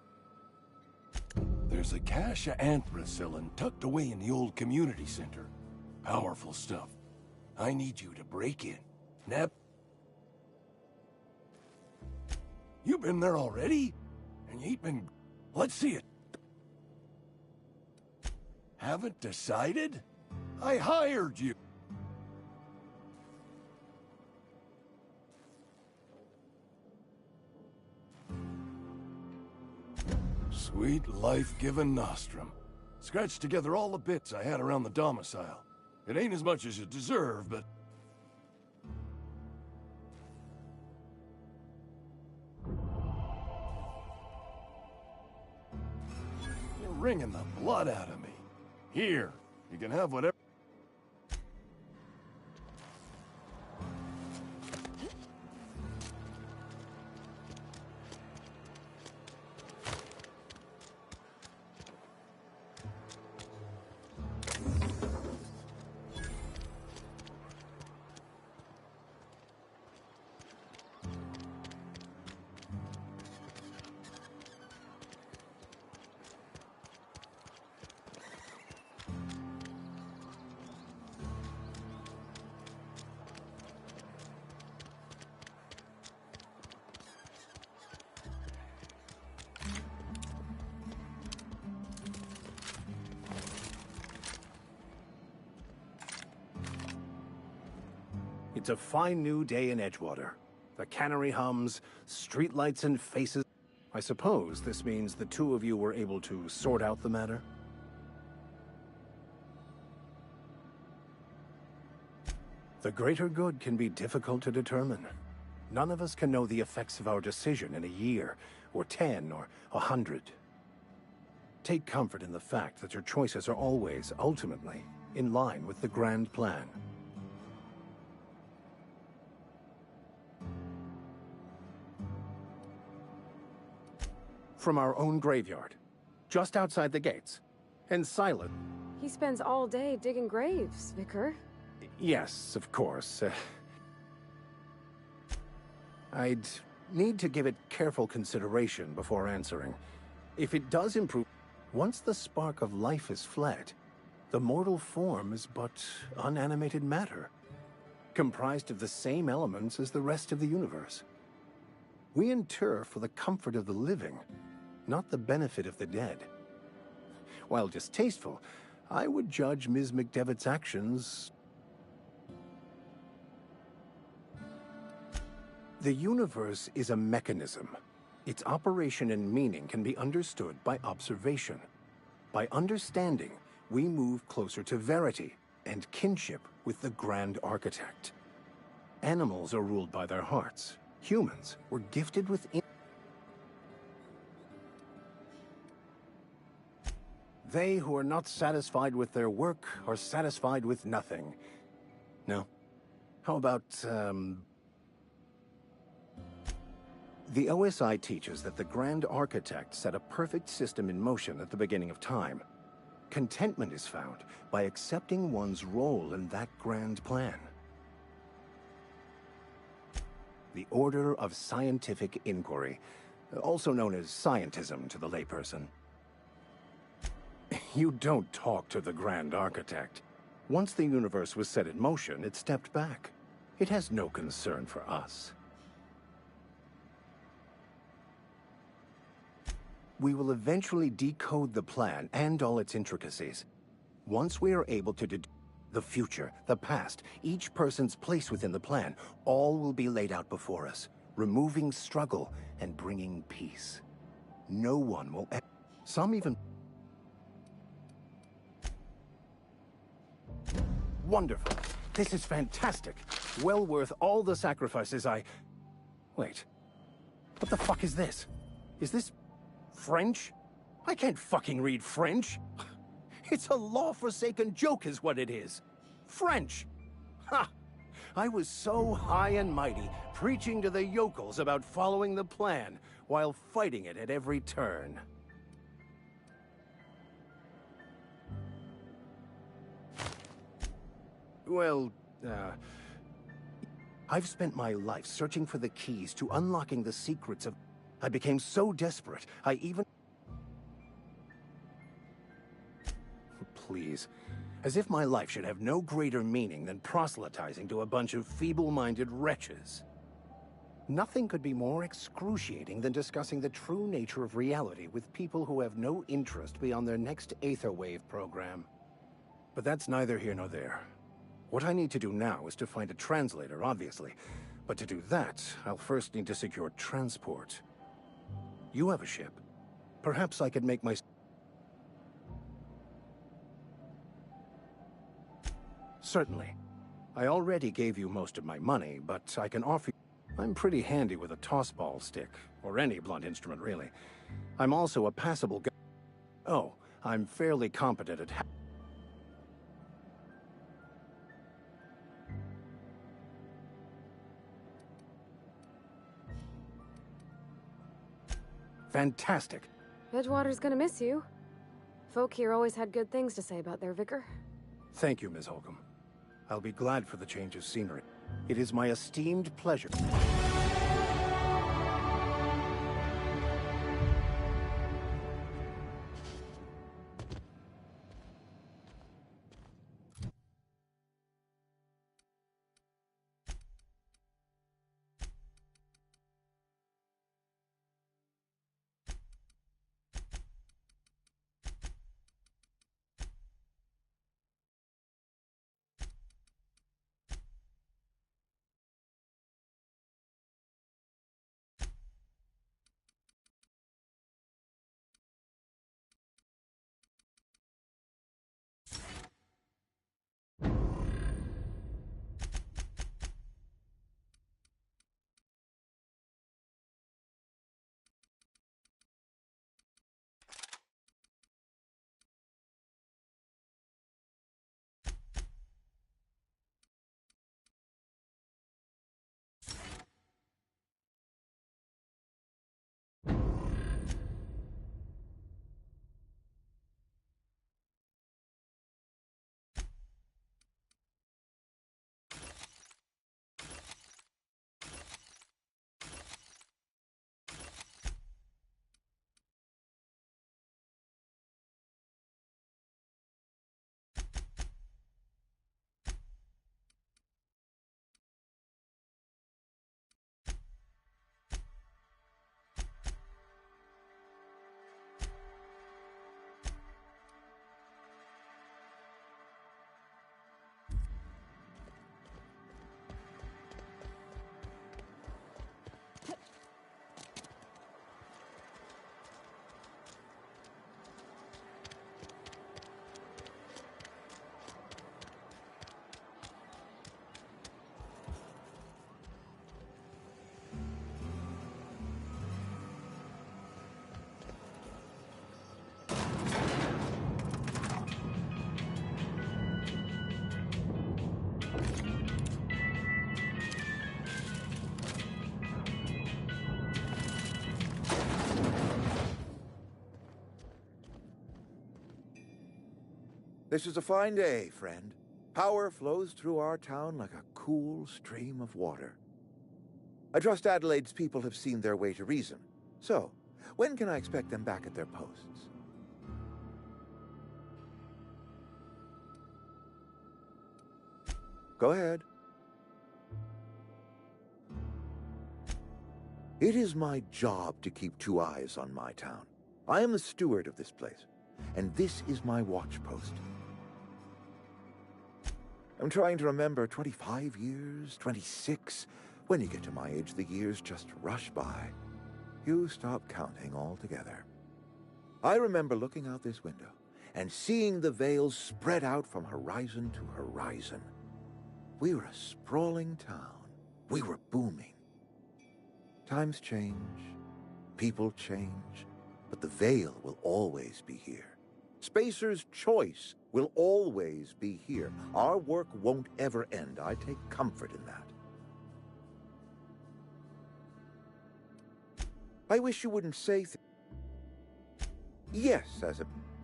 There's a cache of anthracillin tucked away in the old community center. Powerful stuff. I need you to break in. Nap. You been there already? And you ain't been... Let's see it. Haven't decided? I hired you. Sweet life-giving nostrum. Scratched together all the bits I had around the domicile. It ain't as much as you deserve, but... You're wringing the blood out of me. Here, you can have whatever... It's a fine new day in Edgewater. The cannery hums, streetlights and faces. I suppose this means the two of you were able to sort out the matter? The greater good can be difficult to determine. None of us can know the effects of our decision in a year, or 10, or 100. Take comfort in the fact that your choices are always, ultimately, in line with the grand plan. From our own graveyard, just outside the gates, and silent. He spends all day digging graves, Vicar. Yes, of course. I'd need to give it careful consideration before answering. If it does improve, once the spark of life is fled, the mortal form is but unanimated matter, comprised of the same elements as the rest of the universe. We inter for the comfort of the living, not the benefit of the dead. While distasteful, I would judge Ms. McDevitt's actions... The universe is a mechanism. Its operation and meaning can be understood by observation. By understanding, we move closer to verity and kinship with the Grand Architect. Animals are ruled by their hearts. Humans were gifted with... They who are not satisfied with their work are satisfied with nothing. No? How about, The OSI teaches that the Grand Architect set a perfect system in motion at the beginning of time. Contentment is found by accepting one's role in that grand plan. The Order of Scientific Inquiry, also known as scientism to the layperson. You don't talk to the Grand Architect. Once the universe was set in motion, it stepped back. It has no concern for us. We will eventually decode the plan and all its intricacies. Once we are able to deduce the future, the past, each person's place within the plan, all will be laid out before us, removing struggle and bringing peace. No one will some even... Wonderful. This is fantastic. Well worth all the sacrifices I... Wait. What the fuck is this? Is this... French? I can't fucking read French. It's a law-forsaken joke is what it is. French. Ha! I was so high and mighty, preaching to the yokels about following the plan, while fighting it at every turn. Well, I've spent my life searching for the keys to unlocking the secrets of... I became so desperate, I even... Please. As if my life should have no greater meaning than proselytizing to a bunch of feeble-minded wretches. Nothing could be more excruciating than discussing the true nature of reality with people who have no interest beyond their next Aetherwave program. But that's neither here nor there. What I need to do now is to find a translator, obviously. But to do that, I'll first need to secure transport. You have a ship. Perhaps I could make my... Certainly. I already gave you most of my money, but I can offer you... I'm pretty handy with a tossball stick, or any blunt instrument, really. I'm also a passable guy. Oh, I'm fairly competent at... Fantastic. Edgewater's gonna miss you. Folk here always had good things to say about their vicar. Thank you, Miss Holcomb. I'll be glad for the change of scenery. It is my esteemed pleasure. This is a fine day, friend. Power flows through our town like a cool stream of water. I trust Adelaide's people have seen their way to reason. So, when can I expect them back at their posts? Go ahead. It is my job to keep 2 eyes on my town. I am the steward of this place, and this is my watch post. I'm trying to remember 25 years, 26. When you get to my age, the years just rush by. You stop counting altogether. I remember looking out this window and seeing the veils spread out from horizon to horizon. We were a sprawling town. We were booming. Times change, people change, but the veil will always be here. Spacer's Choice will always be here. Our work won't ever end. I take comfort in that. I wish you wouldn't say yes,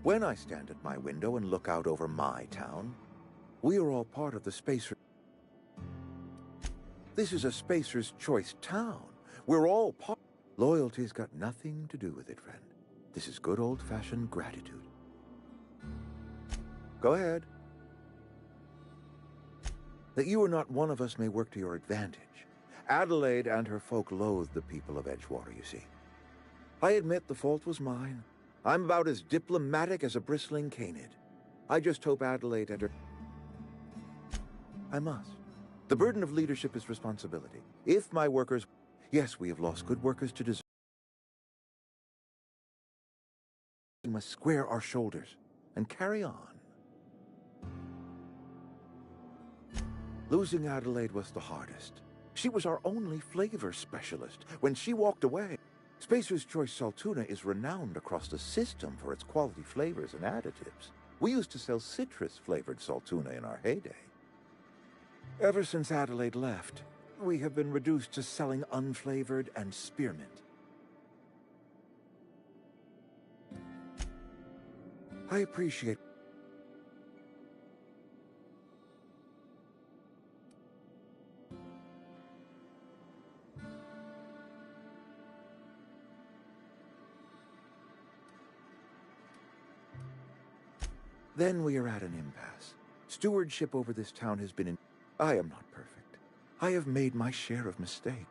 when I stand at my window and look out over my town, we are all part of the Spacer. This is a Spacer's Choice town. We're all part. Loyalty's got nothing to do with it, friend. This is good old-fashioned gratitude. Go ahead. That you are not one of us may work to your advantage. Adelaide and her folk loathe the people of Edgewater, you see. I admit the fault was mine. I'm about as diplomatic as a bristling canid. I just hope Adelaide and her... I must. The burden of leadership is responsibility. If my workers... Yes, we have lost good workers to deserve. We must square our shoulders and carry on. Losing Adelaide was the hardest. She was our only flavor specialist. When she walked away, Spacer's Choice Saltuna is renowned across the system for its quality flavors and additives. We used to sell citrus-flavored Saltuna in our heyday. Ever since Adelaide left, we have been reduced to selling unflavored and spearmint. I appreciate... Then we are at an impasse. Stewardship over this town has been in... I am not perfect. I have made my share of mistakes.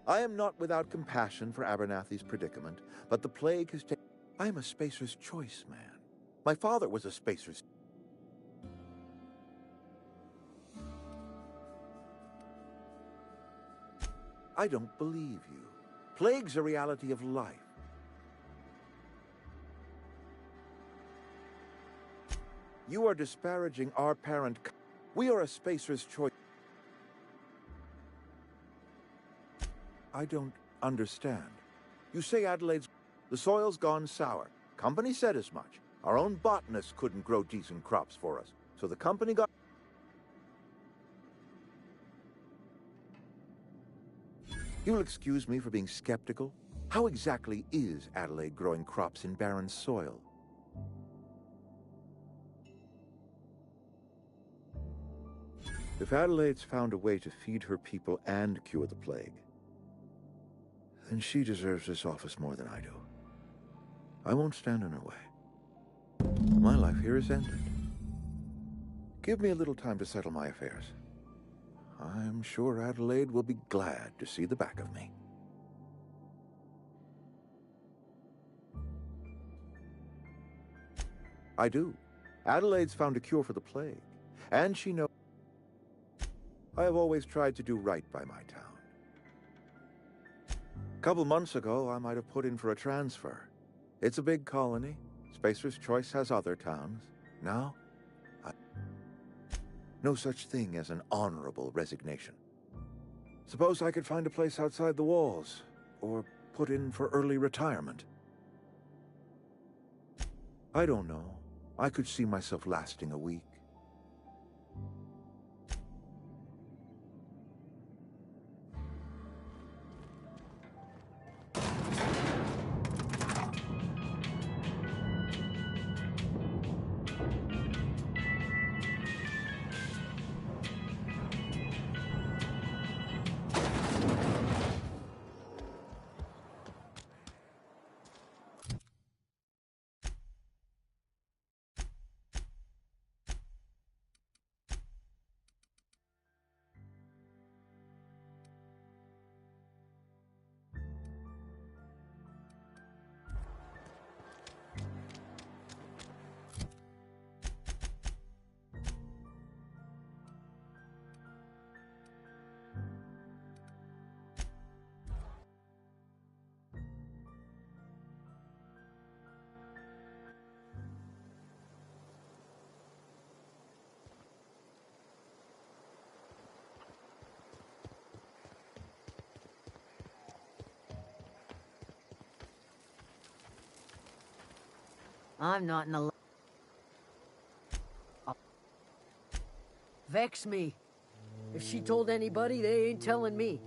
I am not without compassion for Abernathy's predicament, but the plague has taken... I am a Spacer's Choice man. My father was a Spacer's... I don't believe you. Plague's a reality of life. You are disparaging our parent... We are a Spacer's Choice... I don't understand. You say Adelaide's... The soil's gone sour. Company said as much. Our own botanists couldn't grow decent crops for us, so the company got... You'll excuse me for being skeptical. How exactly is Adelaide growing crops in barren soil? If Adelaide's found a way to feed her people and cure the plague, then she deserves this office more than I do. I won't stand in her way. My life here is ended. Give me a little time to settle my affairs. I'm sure Adelaide will be glad to see the back of me. I do. Adelaide's found a cure for the plague, and she knows... I have always tried to do right by my town. A couple months ago, I might have put in for a transfer. It's a big colony. Spacer's Choice has other towns. Now, no such thing as an honorable resignation. Suppose I could find a place outside the walls, or put in for early retirement. I don't know. I could see myself lasting a week. I'm not in the... Vex me. If she told anybody, they ain't telling me.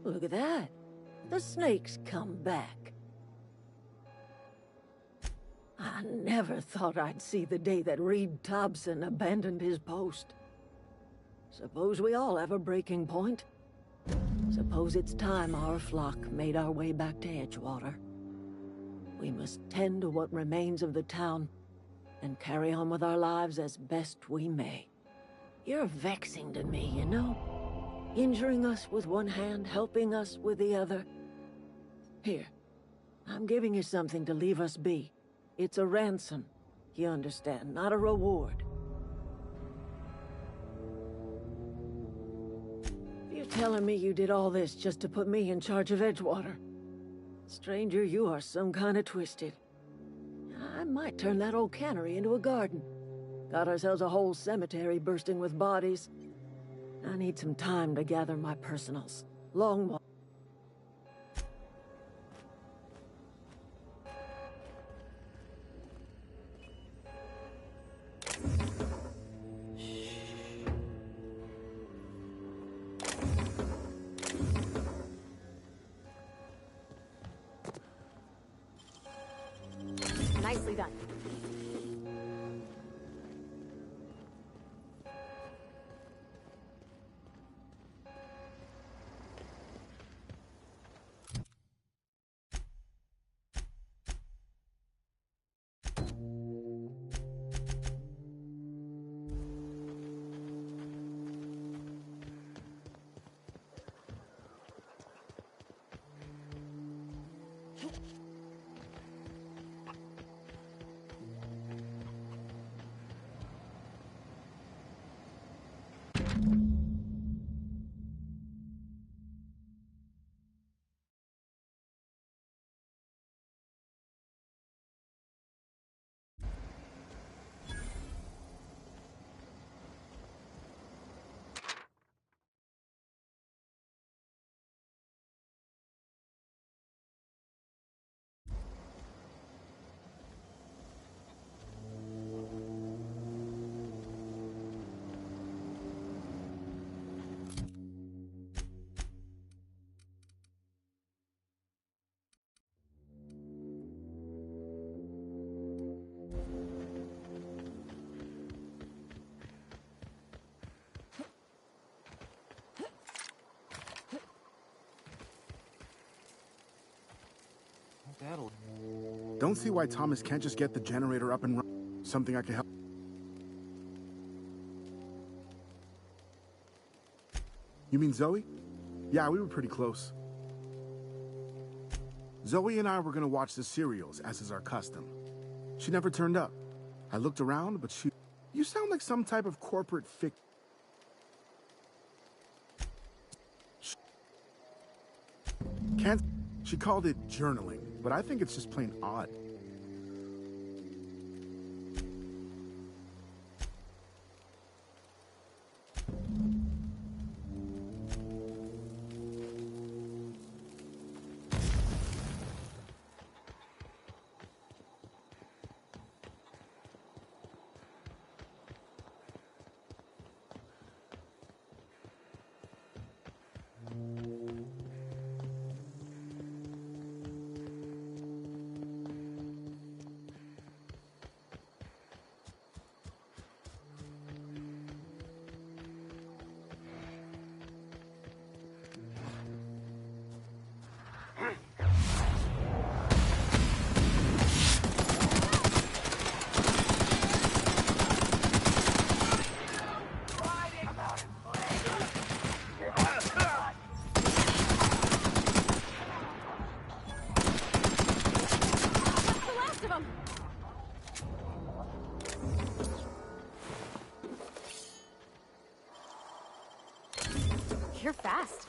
Look at that. The snake's come back. I never thought I'd see the day that Reed Thompson abandoned his post. Suppose we all have a breaking point. Suppose it's time our flock made our way back to Edgewater. We must tend to what remains of the town and carry on with our lives as best we may. You're vexing to me, you know? Injuring us with one hand, helping us with the other. Here, I'm giving you something to leave us be. It's a ransom, you understand, not a reward. You're telling me you did all this just to put me in charge of Edgewater? Stranger, you are some kind of twisted. I might turn that old cannery into a garden. Got ourselves a whole cemetery bursting with bodies. I need some time to gather my personals. Long walk. Nicely done. Don't see why Thomas can't just get the generator up and running. Something I can help. You mean Zoe? Yeah, we were pretty close. Zoe and I were gonna watch the serials, as is our custom. She never turned up. I looked around, but she... You sound like some type of corporate fic... Can't... She called it journaling. but I think it's just plain odd. You're fast.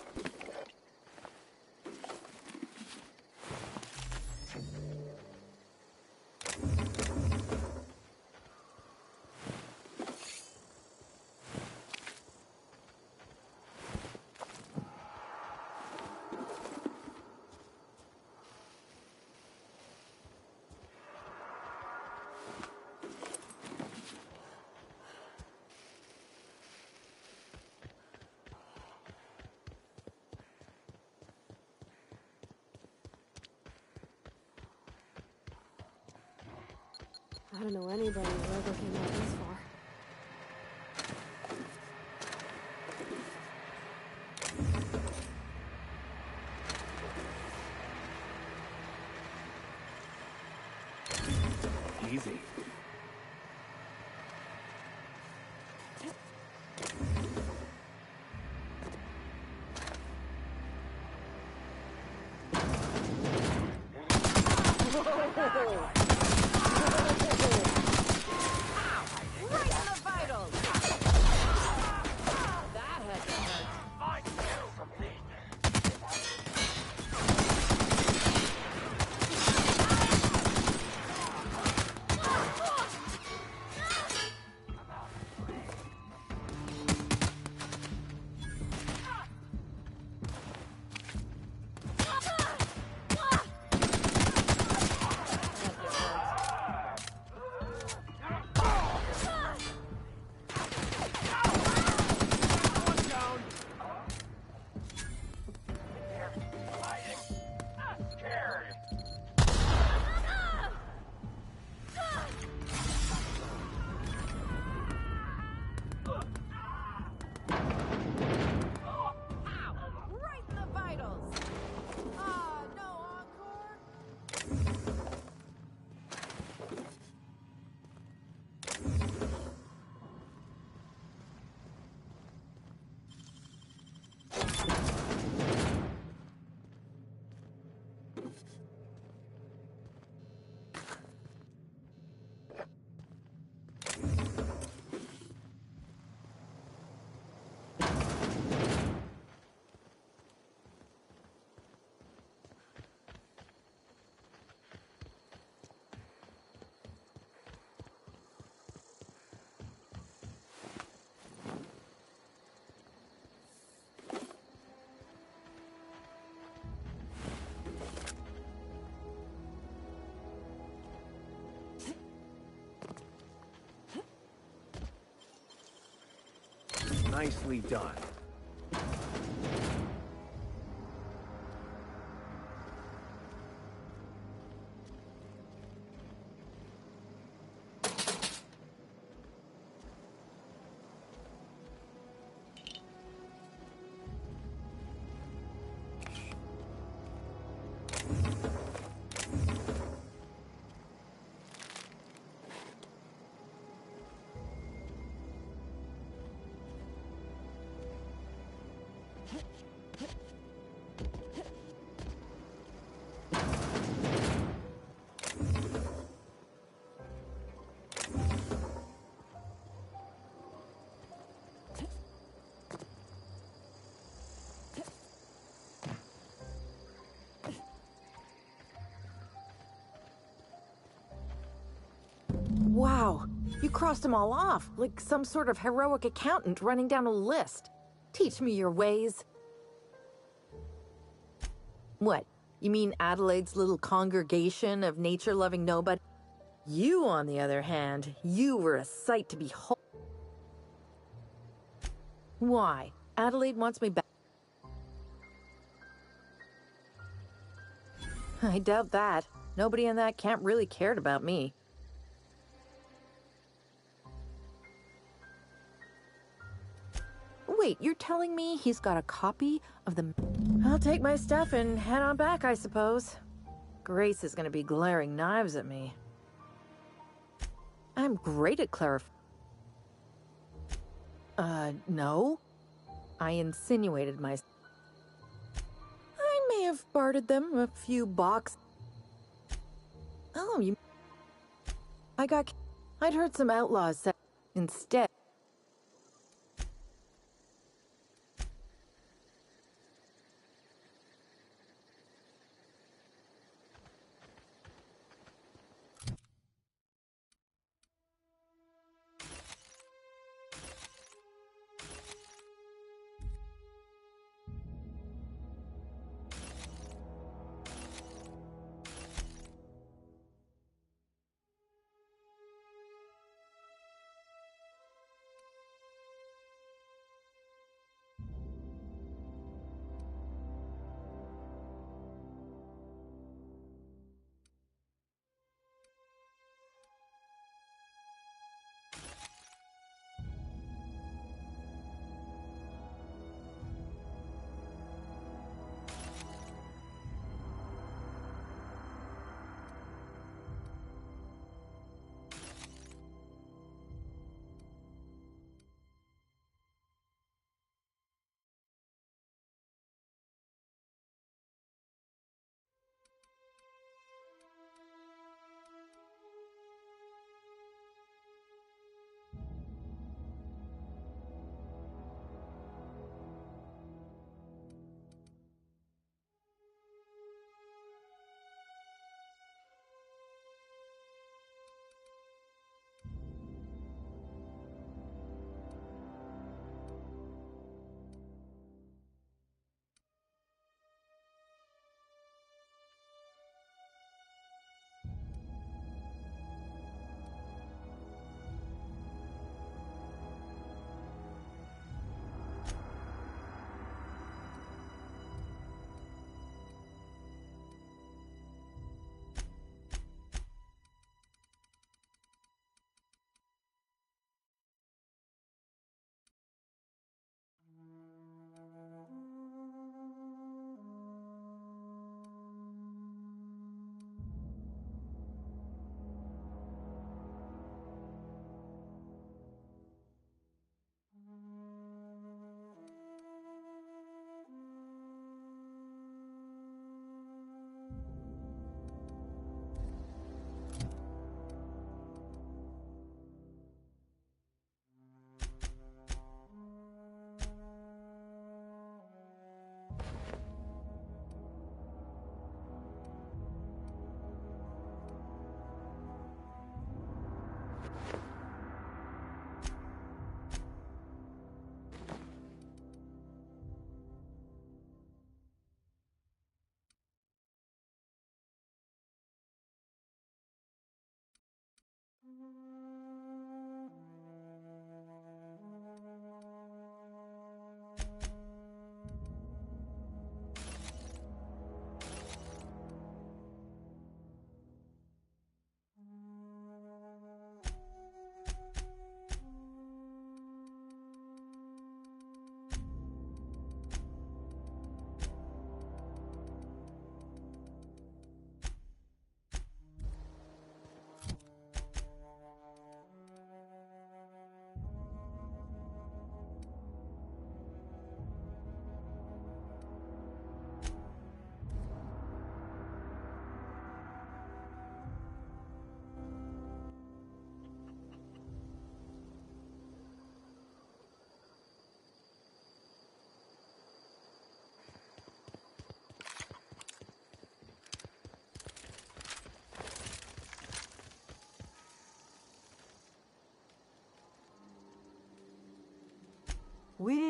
I don't know anybody who ever came out this far. Easy. Nicely done. crossed them all off, like some sort of heroic accountant running down a list. Teach me your ways. What? You mean Adelaide's little congregation of nature-loving nobody? You, on the other hand, you were a sight to behold. Why? Adelaide wants me back. I doubt that. Nobody in that camp really cared about me. Wait, you're telling me he's got a copy of the... I'll take my stuff and head on back, I suppose. Grace is gonna be glaring knives at me. I'm great at clarifying. No. I insinuated my... I may have bartered them a few boxes. Oh, you... I'd heard some outlaws say... Instead...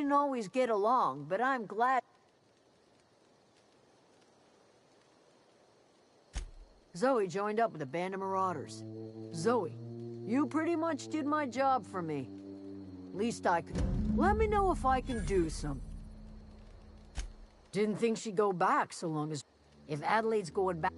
didn't always get along, but I'm glad... Zoe joined up with a band of marauders. Zoe, you pretty much did my job for me. Least I could... Let me know if I can do something. Didn't think she'd go back so long as... If Adelaide's going back...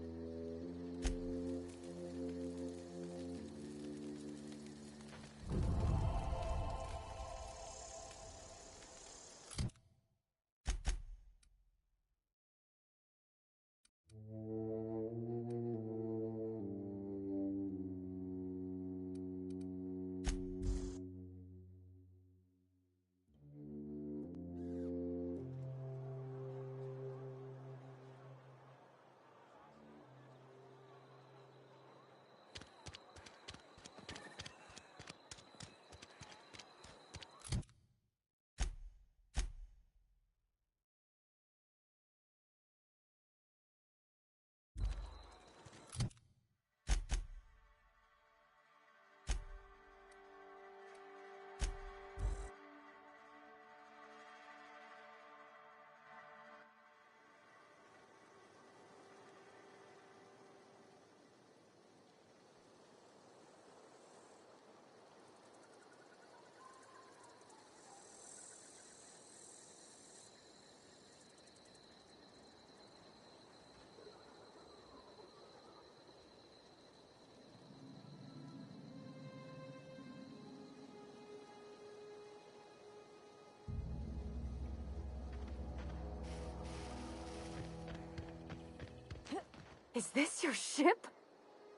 Is this your ship?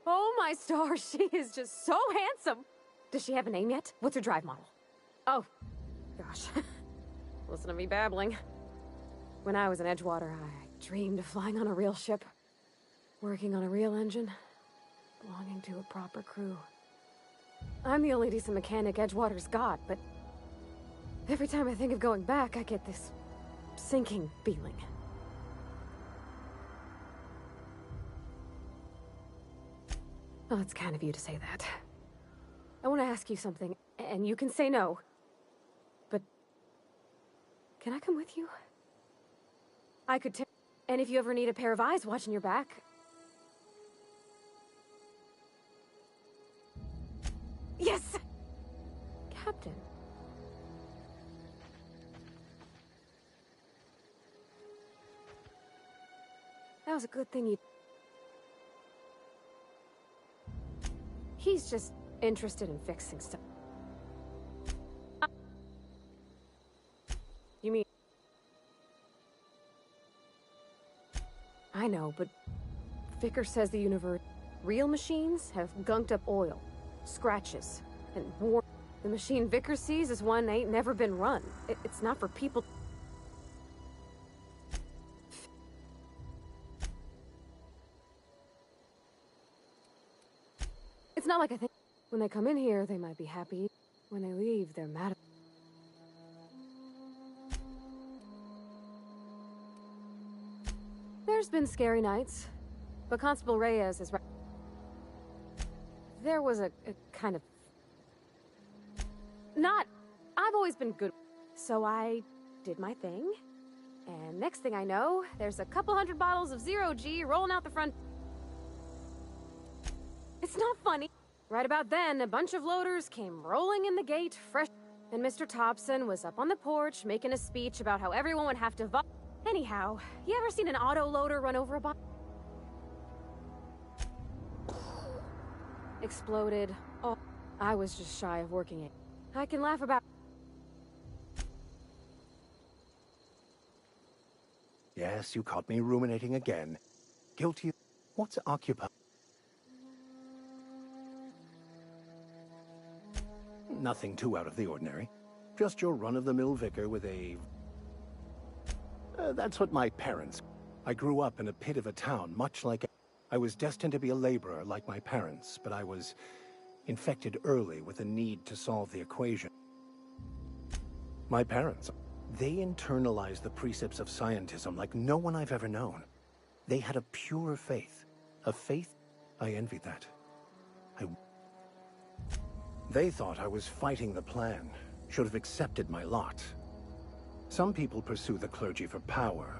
Oh my stars, she is just so handsome. Does she have a name yet? What's her drive model? Oh, gosh. Listen to me babbling. When I was in Edgewater, I dreamed of flying on a real ship, working on a real engine, belonging to a proper crew. I'm the only decent mechanic Edgewater's got, but every time I think of going back, I get this sinking feeling. Oh, it's kind of you to say that. I want to ask you something, and you can say no. But can I come with you? I could and if you ever need a pair of eyes watching your back... Yes! Captain. That was a good thing you... He's just interested in fixing stuff. You mean... I know, but Vicker says the universe... Real machines have gunked up oil, scratches, and war. The machine Vicker sees is one ain't never been run. It's not for people... It's not like I think... When they come in here, they might be happy. When they leave, they're mad. There's been scary nights, but Constable Reyes is right. There was a kind of... I've always been good, so I did my thing. And next thing I know, there's a couple hundred bottles of Zero-G rolling out the front. It's not funny. Right about then, a bunch of loaders came rolling in the gate, fresh, and Mr. Thompson was up on the porch making a speech about how everyone would have to vote. Anyhow, you ever seen an auto loader run over a bus? Exploded. Oh, I was just shy of working it. I can laugh about... Yes, you caught me ruminating again. Guilty... What's occupied? Nothing too out of the ordinary. Just your run-of-the-mill vicar with a... that's what my parents... I grew up in a pit of a town, much like... I was destined to be a laborer like my parents, but I was infected early with a need to solve the equation. My parents, they internalized the precepts of scientism like no one I've ever known. They had a pure faith. A faith... I envied that. They thought I was fighting the plan, should have accepted my lot. Some people pursue the clergy for power.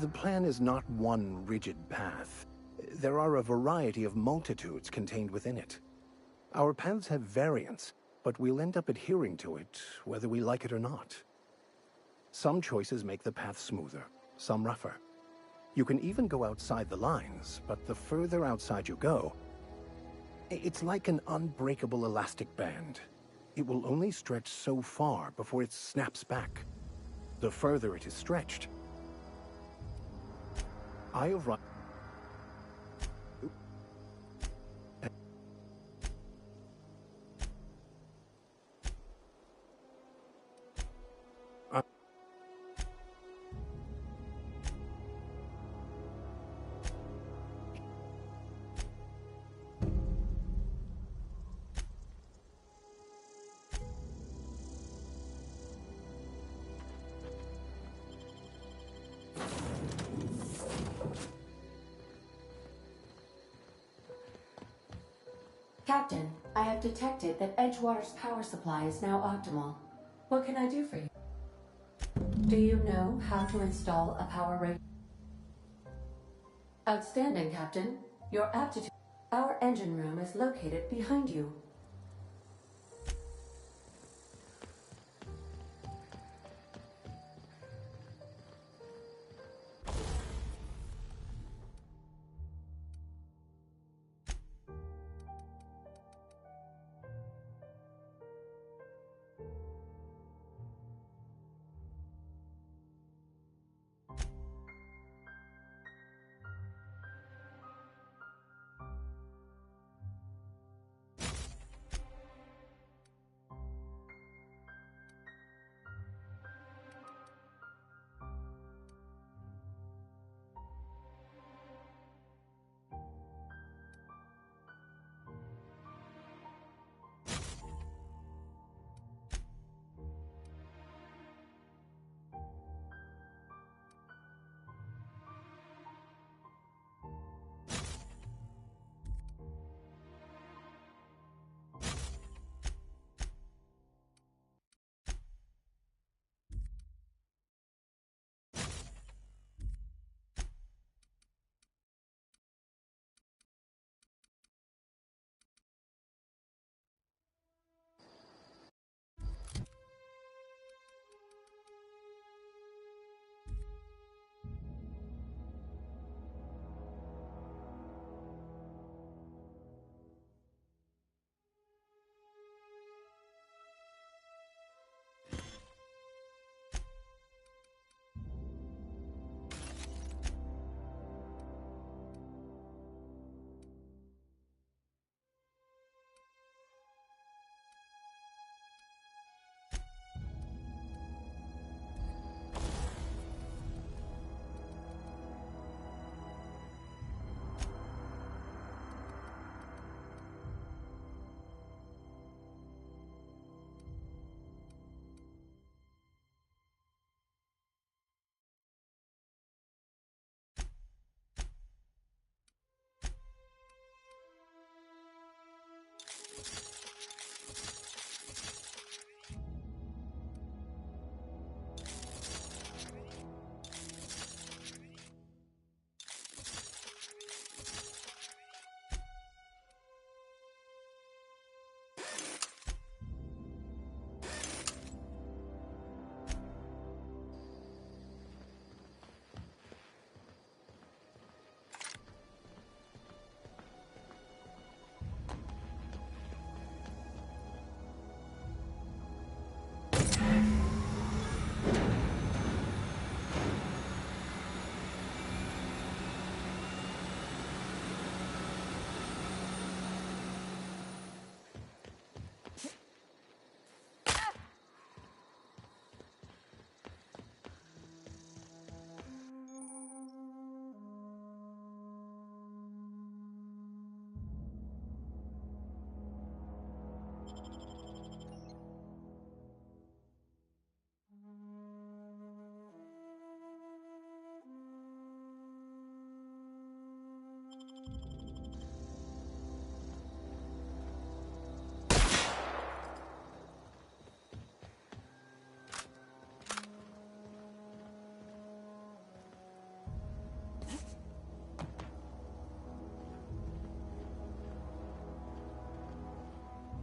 The plan is not one rigid path. There are a variety of multitudes contained within it. Our paths have variance, but we'll end up adhering to it, whether we like it or not. Some choices make the path smoother, some rougher. You can even go outside the lines, but the further outside you go, it's like an unbreakable elastic band. It will only stretch so far before it snaps back. The further it is stretched, I have run. Captain, I have detected that Edgewater's power supply is now optimal. What can I do for you? Do you know how to install a power reg? Outstanding, Captain. Your aptitude. Our engine room is located behind you.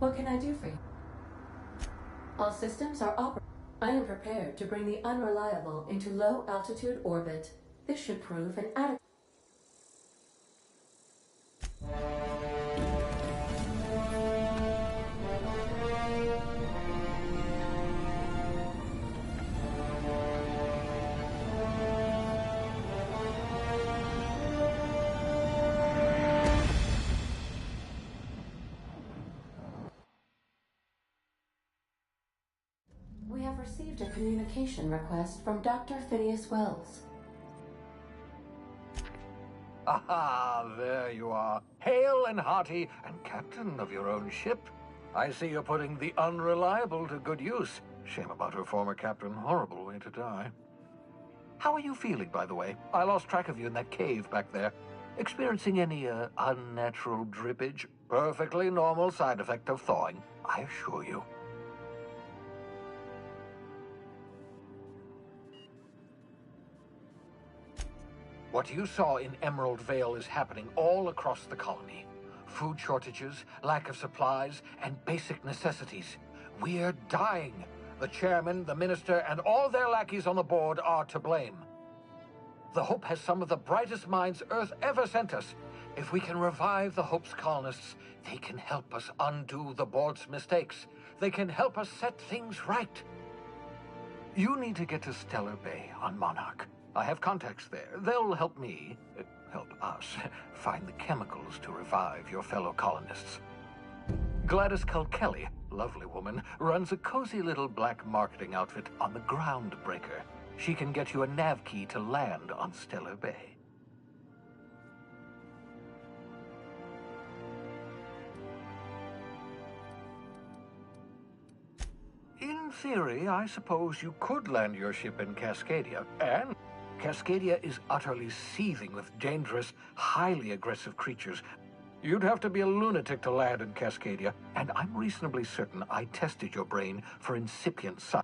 What can I do for you? All systems are operating. I am prepared to bring the unreliable into low-altitude orbit. This should prove an adequate... We have received a communication request from Dr. Phineas Wells. Aha, there you are. Hale and hearty, and captain of your own ship. I see you're putting the unreliable to good use. Shame about her former captain. Horrible way to die. How are you feeling, by the way? I lost track of you in that cave back there. Experiencing any, unnatural drippage? Perfectly normal side effect of thawing, I assure you. What you saw in Emerald Vale is happening all across the colony. Food shortages, lack of supplies, and basic necessities. We're dying. The chairman, the minister, and all their lackeys on the board are to blame. The Hope has some of the brightest minds Earth ever sent us. If we can revive the Hope's colonists, they can help us undo the board's mistakes. They can help us set things right. You need to get to Stellar Bay on Monarch. I have contacts there. They'll help me, help us, find the chemicals to revive your fellow colonists. Gladys Kilkelly, lovely woman, runs a cozy little black marketing outfit on the Groundbreaker. She can get you a nav key to land on Stellar Bay. In theory, I suppose you could land your ship in Cascadia, and Cascadia is utterly seething with dangerous, highly aggressive creatures. You'd have to be a lunatic to land in Cascadia, and I'm reasonably certain I tested your brain for incipient sight.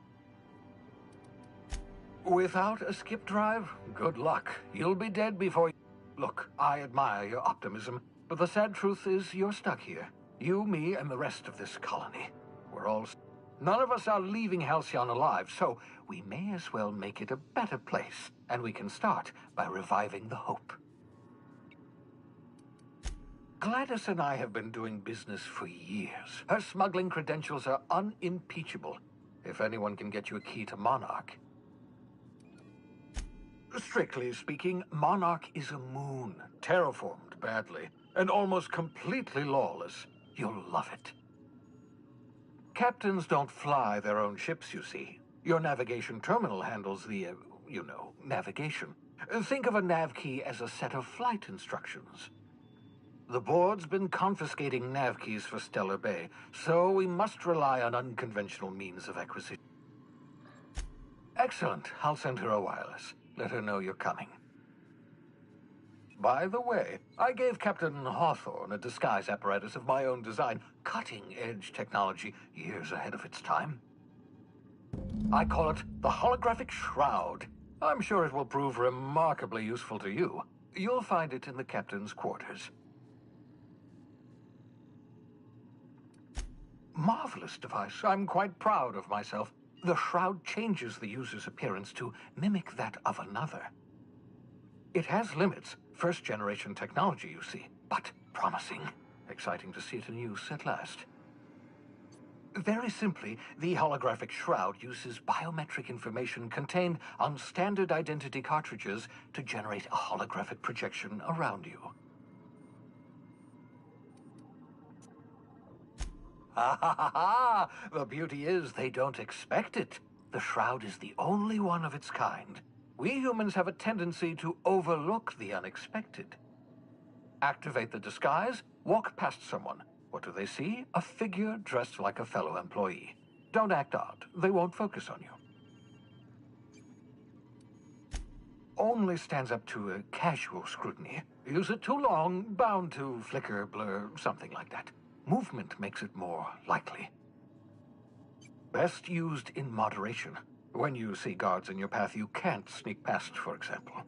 Without a skip drive, good luck. You'll be dead before you... Look, I admire your optimism, but the sad truth is you're stuck here. You, me, and the rest of this colony. We're all... None of us are leaving Halcyon alive, so we may as well make it a better place, and we can start by reviving the Hope. Gladys and I have been doing business for years. Her smuggling credentials are unimpeachable. If anyone can get you a key to Monarch. Strictly speaking, Monarch is a moon, terraformed badly, and almost completely lawless. You'll love it. Captains don't fly their own ships, you see. Your navigation terminal handles the, navigation. Think of a nav key as a set of flight instructions. The board's been confiscating nav keys for Stellar Bay, so we must rely on unconventional means of acquisition. Excellent. I'll send her a wireless. Let her know you're coming. By the way, I gave Captain Hawthorne a disguise apparatus of my own design, cutting-edge technology, years ahead of its time. I call it the Holographic Shroud. I'm sure it will prove remarkably useful to you. You'll find it in the captain's quarters. Marvelous device. I'm quite proud of myself. The shroud changes the user's appearance to mimic that of another. It has limits. First-generation technology, you see, but promising. Exciting to see it in use at last. Very simply, the holographic shroud uses biometric information contained on standard identity cartridges to generate a holographic projection around you. Ha ha ha ha! The beauty is they don't expect it. The shroud is the only one of its kind. We humans have a tendency to overlook the unexpected. Activate the disguise, walk past someone. What do they see? A figure dressed like a fellow employee. Don't act odd. They won't focus on you. Only stands up to a casual scrutiny. Use it too long, bound to flicker, blur, something like that. Movement makes it more likely. Best used in moderation. When you see guards in your path you can't sneak past, for example.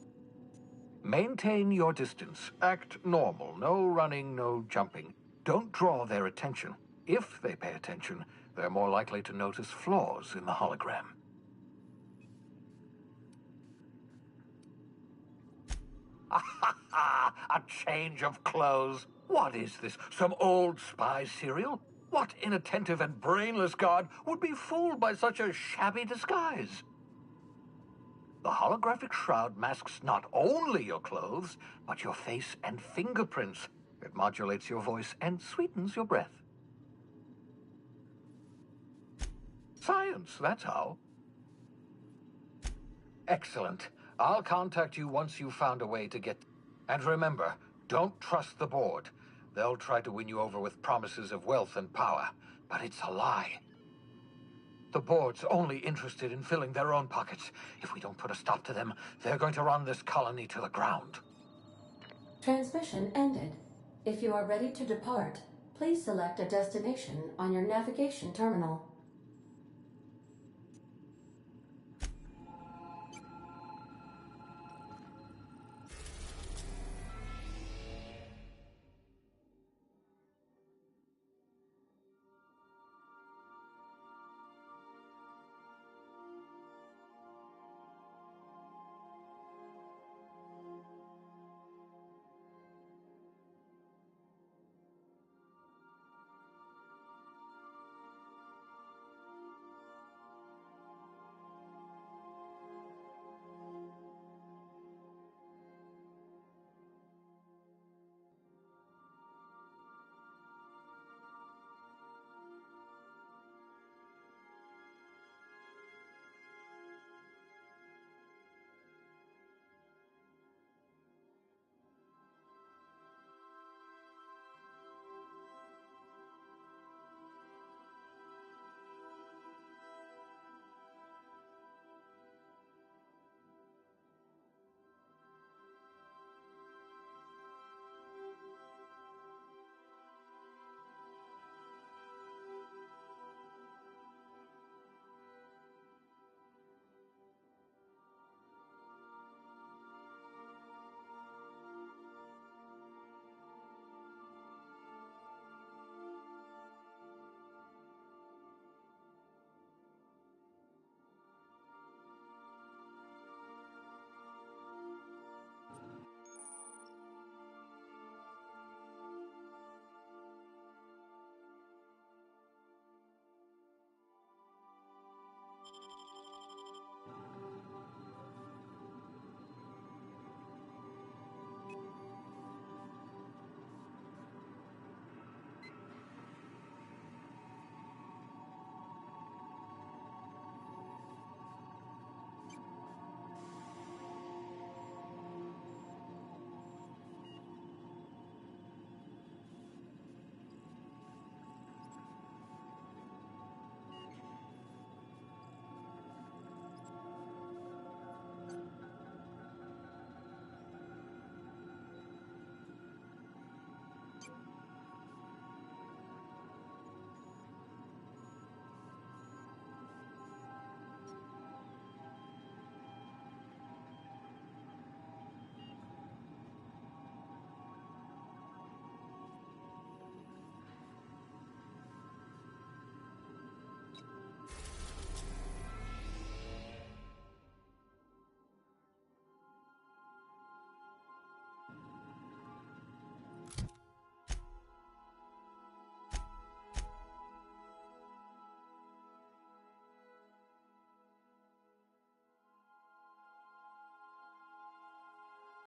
Maintain your distance. Act normal. No running, no jumping. Don't draw their attention. If they pay attention, they're more likely to notice flaws in the hologram. A change of clothes. What is this? Some old spy serial? What inattentive and brainless guard would be fooled by such a shabby disguise? The holographic shroud masks not only your clothes, but your face and fingerprints. It modulates your voice and sweetens your breath. Science, that's how. Excellent. I'll contact you once you've found a way to get... And remember, don't trust the board. They'll try to win you over with promises of wealth and power, but it's a lie. The board's only interested in filling their own pockets. If we don't put a stop to them, they're going to run this colony to the ground. Transmission ended. If you are ready to depart, please select a destination on your navigation terminal.